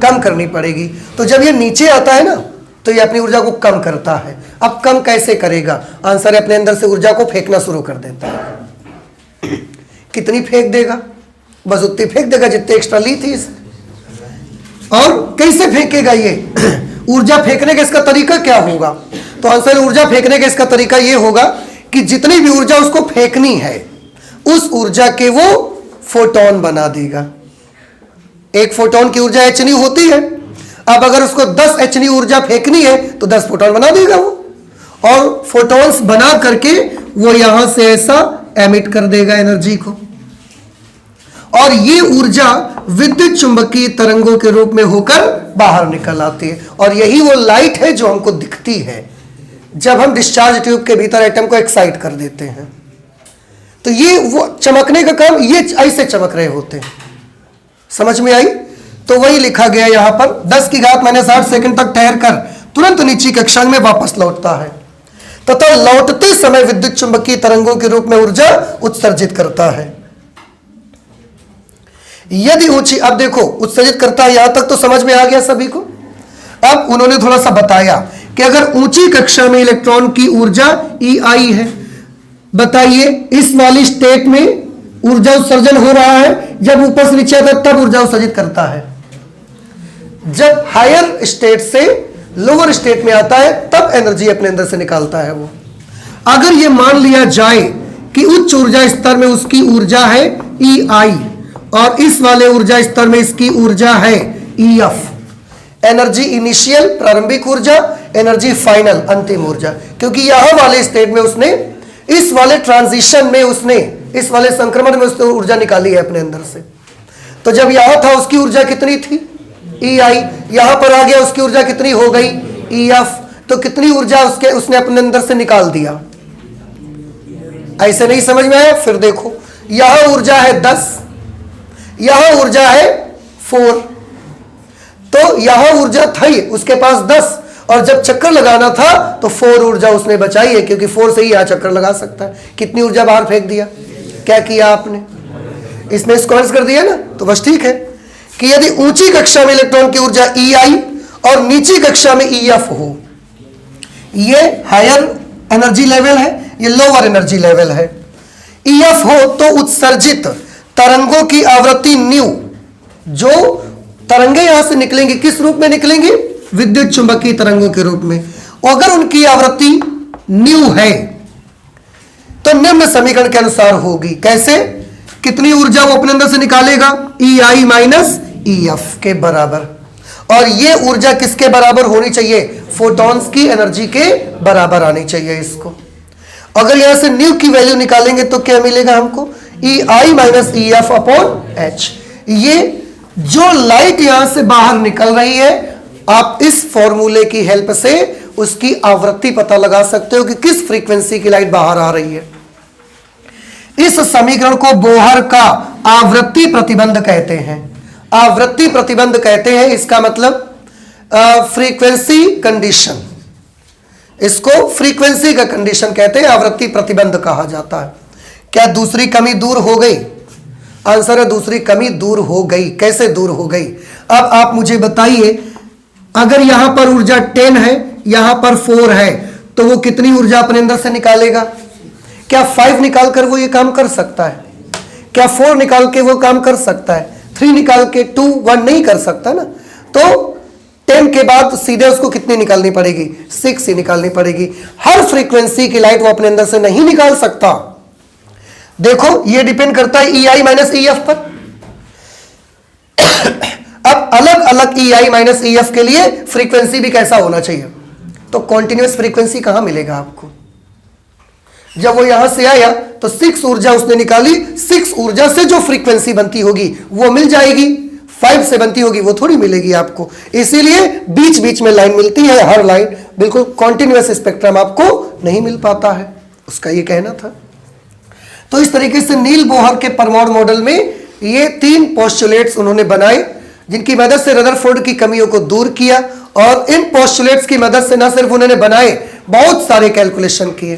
कम करनी पड़ेगी। तो जब ये नीचे आता है ना तो ये अपनी ऊर्जा को कम करता है। अब कम कैसे करेगा, आंसर है अपने अंदर से ऊर्जा को फेंकना शुरू कर देता है। कितनी फेंक देगा, बस उतनी फेंक देगा जितनी एक्स्ट्रा ली थी इसे। और कैसे फेंकेगा ये ऊर्जा फेंकने का इसका तरीका क्या होगा, तो आंसर ऊर्जा फेंकने का इसका तरीका ये होगा कि जितनी भी ऊर्जा उसको फेंकनी है उस ऊर्जा के वो फोटोन बना देगा। एक फोटोन की ऊर्जा एच होती है। अब अगर उसको 10 एच ऊर्जा फेंकनी है तो 10 फोटोन बना देगा वो, और फोटोन्स बना करके वो यहां से ऐसा एमिट कर देगा एनर्जी को, और ये ऊर्जा विद्युत चुंबकीय तरंगों के रूप में होकर बाहर निकल आती है। और यही वो लाइट है जो हमको दिखती है जब हम डिस्चार्ज ट्यूब के भीतर एटम को एक्साइट कर देते हैं। तो ये वो चमकने का काम, ये ऐसे चमक रहे होते हैं। समझ में आई? तो वही लिखा गया यहां पर 10 की घात -8 सेकंड तक ठहर कर तुरंत नीचे कक्षांक में वापस लौटता है तथा लौटते समय विद्युत चुंबकीय तरंगों के रूप में ऊर्जा उत्सर्जित करता है। यदि ऊंची, अब देखो उत्सर्जित करता है, यहां तक तो समझ में आ गया सभी को। अब उन्होंने थोड़ा सा बताया कि अगर ऊंची कक्षा में इलेक्ट्रॉन की ऊर्जा EI है, बताइए इस वाली स्टेट में ऊर्जा उत्सर्जन हो रहा है, जब ऊपर से नीचे आता है तब ऊर्जा उत्सर्जित करता है, जब हायर स्टेट से लोअर स्टेट में आता है तब एनर्जी अपने अंदर से निकालता है वो। अगर ये मान लिया जाए कि उच्च ऊर्जा स्तर में उसकी ऊर्जा है EI और इस वाले ऊर्जा स्तर में इसकी ऊर्जा है EF, एनर्जी इनिशियल प्रारंभिक ऊर्जा, एनर्जी फाइनल अंतिम ऊर्जा, क्योंकि यहां वाले स्टेट में उसने, इस वाले ट्रांजिशन में उसने, इस वाले संक्रमण में उसने ऊर्जा निकाली है अपने अंदर से। तो जब यहां था उसकी ऊर्जा कितनी थी EI, यहां पर आ गया उसकी ऊर्जा कितनी हो गई EF, तो कितनी ऊर्जा उसने अपने अंदर से निकाल दिया। ऐसे नहीं समझ में आया? फिर देखो यहां ऊर्जा है 10, यहां ऊर्जा है 4, तो यहां ऊर्जा थी उसके पास 10, और जब चक्कर लगाना था तो 4 ऊर्जा उसने बचाई है, क्योंकि 4 से ही यहां चक्कर लगा सकता है। कितनी ऊर्जा बाहर फेंक दिया, क्या किया आपने, इसमें स्क्वायर कर दिया ना। तो बस ठीक है कि यदि ऊंची कक्षा में इलेक्ट्रॉन की ऊर्जा EI और नीची कक्षा में EF हो, ये हायर एनर्जी लेवल है, ये लोअर एनर्जी लेवल है, EF हो तो उत्सर्जित तरंगों की आवृत्ति न्यू, जो तरंगे यहां से निकलेंगी किस रूप में निकलेंगी, विद्युत चुंबकीय तरंगों के रूप में, अगर उनकी आवृत्ति न्यू है तो निम्न समीकरण के अनुसार होगी। कैसे, कितनी ऊर्जा वो अपने अंदर से निकालेगा EI - EF के बराबर, और ये ऊर्जा किसके बराबर होनी चाहिए, फोटॉन्स की एनर्जी के बराबर आनी चाहिए इसको। अगर यहां से न्यू की वैल्यू निकालेंगे तो क्या मिलेगा हमको, EI - EF अपॉन H। ये जो लाइट यहां से बाहर निकल रही है, आप इस फॉर्मूले की हेल्प से उसकी आवृत्ति पता लगा सकते हो कि किस फ्रीक्वेंसी की लाइट बाहर आ रही है। इस समीकरण को बोहर का आवृत्ति प्रतिबंध कहते हैं। आवृत्ति प्रतिबंध कहते हैं, इसका मतलब फ्रीक्वेंसी कंडीशन, इसको फ्रीक्वेंसी का कंडीशन कहते हैं, आवृत्ति प्रतिबंध कहा जाता है। क्या दूसरी कमी दूर हो गई, आंसर है दूसरी कमी दूर हो गई। कैसे दूर हो गई, अब आप मुझे बताइए, अगर यहां पर ऊर्जा 10 है, यहां पर 4 है, तो वो कितनी ऊर्जा अपने अंदर से निकालेगा। क्या 5 निकाल कर वो ये काम कर सकता है, क्या 4 निकाल के वो काम कर सकता है, 3 निकाल के 2 1 नहीं कर सकता ना। तो 10 के बाद सीधे उसको कितनी निकालनी पड़ेगी, 6 ही निकालनी पड़ेगी। हर फ्रीक्वेंसी की लाइट वो अपने अंदर से नहीं निकाल सकता। देखो ये डिपेंड करता है EI - EF पर। अब अलग अलग EI - EF के लिए फ्रीक्वेंसी भी कैसा होना चाहिए, तो कॉन्टिन्यूअस फ्रीक्वेंसी कहां मिलेगा आपको। जब वो यहां से आया तो 6 ऊर्जा उसने निकाली, 6 ऊर्जा से जो फ्रीक्वेंसी बनती होगी वो मिल जाएगी, 5 से बनती होगी वो थोड़ी मिलेगी आपको। इसीलिए बीच बीच में लाइन मिलती है, हर लाइन बिल्कुल कॉन्टिन्यूअस स्पेक्ट्रम आपको नहीं मिल पाता है, उसका ये कहना था। तो इस तरीके से नील बोहर के परमाणु मॉडल में ये 3 पोस्टुलेट्स उन्होंने बनाए, जिनकी मदद से रदरफोर्ड की कमियों को दूर किया, और इन पोस्टुलेट्स की मदद से न सिर्फ उन्होंने बनाए, बहुत सारे कैलकुलेशन किए।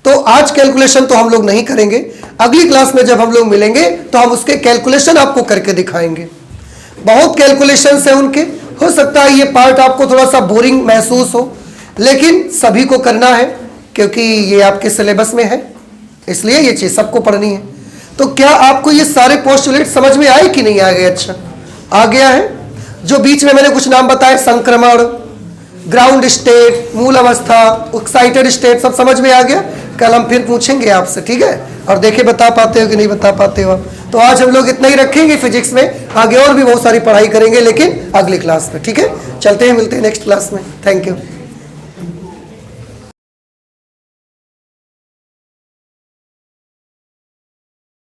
तो आज कैलकुलेशन तो हम लोग नहीं करेंगे, अगली क्लास में जब हम लोग मिलेंगे तो हम उसके कैलकुलेशन आपको करके दिखाएंगे। बहुत कैलकुलेशंस है उनके। हो सकता है ये पार्ट आपको थोड़ा सा बोरिंग महसूस हो, लेकिन सभी को करना है क्योंकि ये आपके सिलेबस में है, इसलिए ये चीज सबको पढ़नी है। तो क्या आपको ये सारे पोस्टुलेट समझ में आए कि नहीं आ गए? अच्छा आ गया है। जो बीच में मैंने कुछ नाम बताए, संक्रमण, ग्राउंड स्टेट, मूल अवस्था, एक्साइटेड स्टेट, सब समझ में आ गया? कल हम फिर पूछेंगे आपसे, ठीक है? और देखे बता पाते हो कि नहीं बता पाते हो आप। तो आज हम लोग इतना ही रखेंगे फिजिक्स में, आगे और भी बहुत सारी पढ़ाई करेंगे लेकिन अगली क्लास में, ठीक है? चलते हैं, मिलते हैं नेक्स्ट क्लास में। Thank you.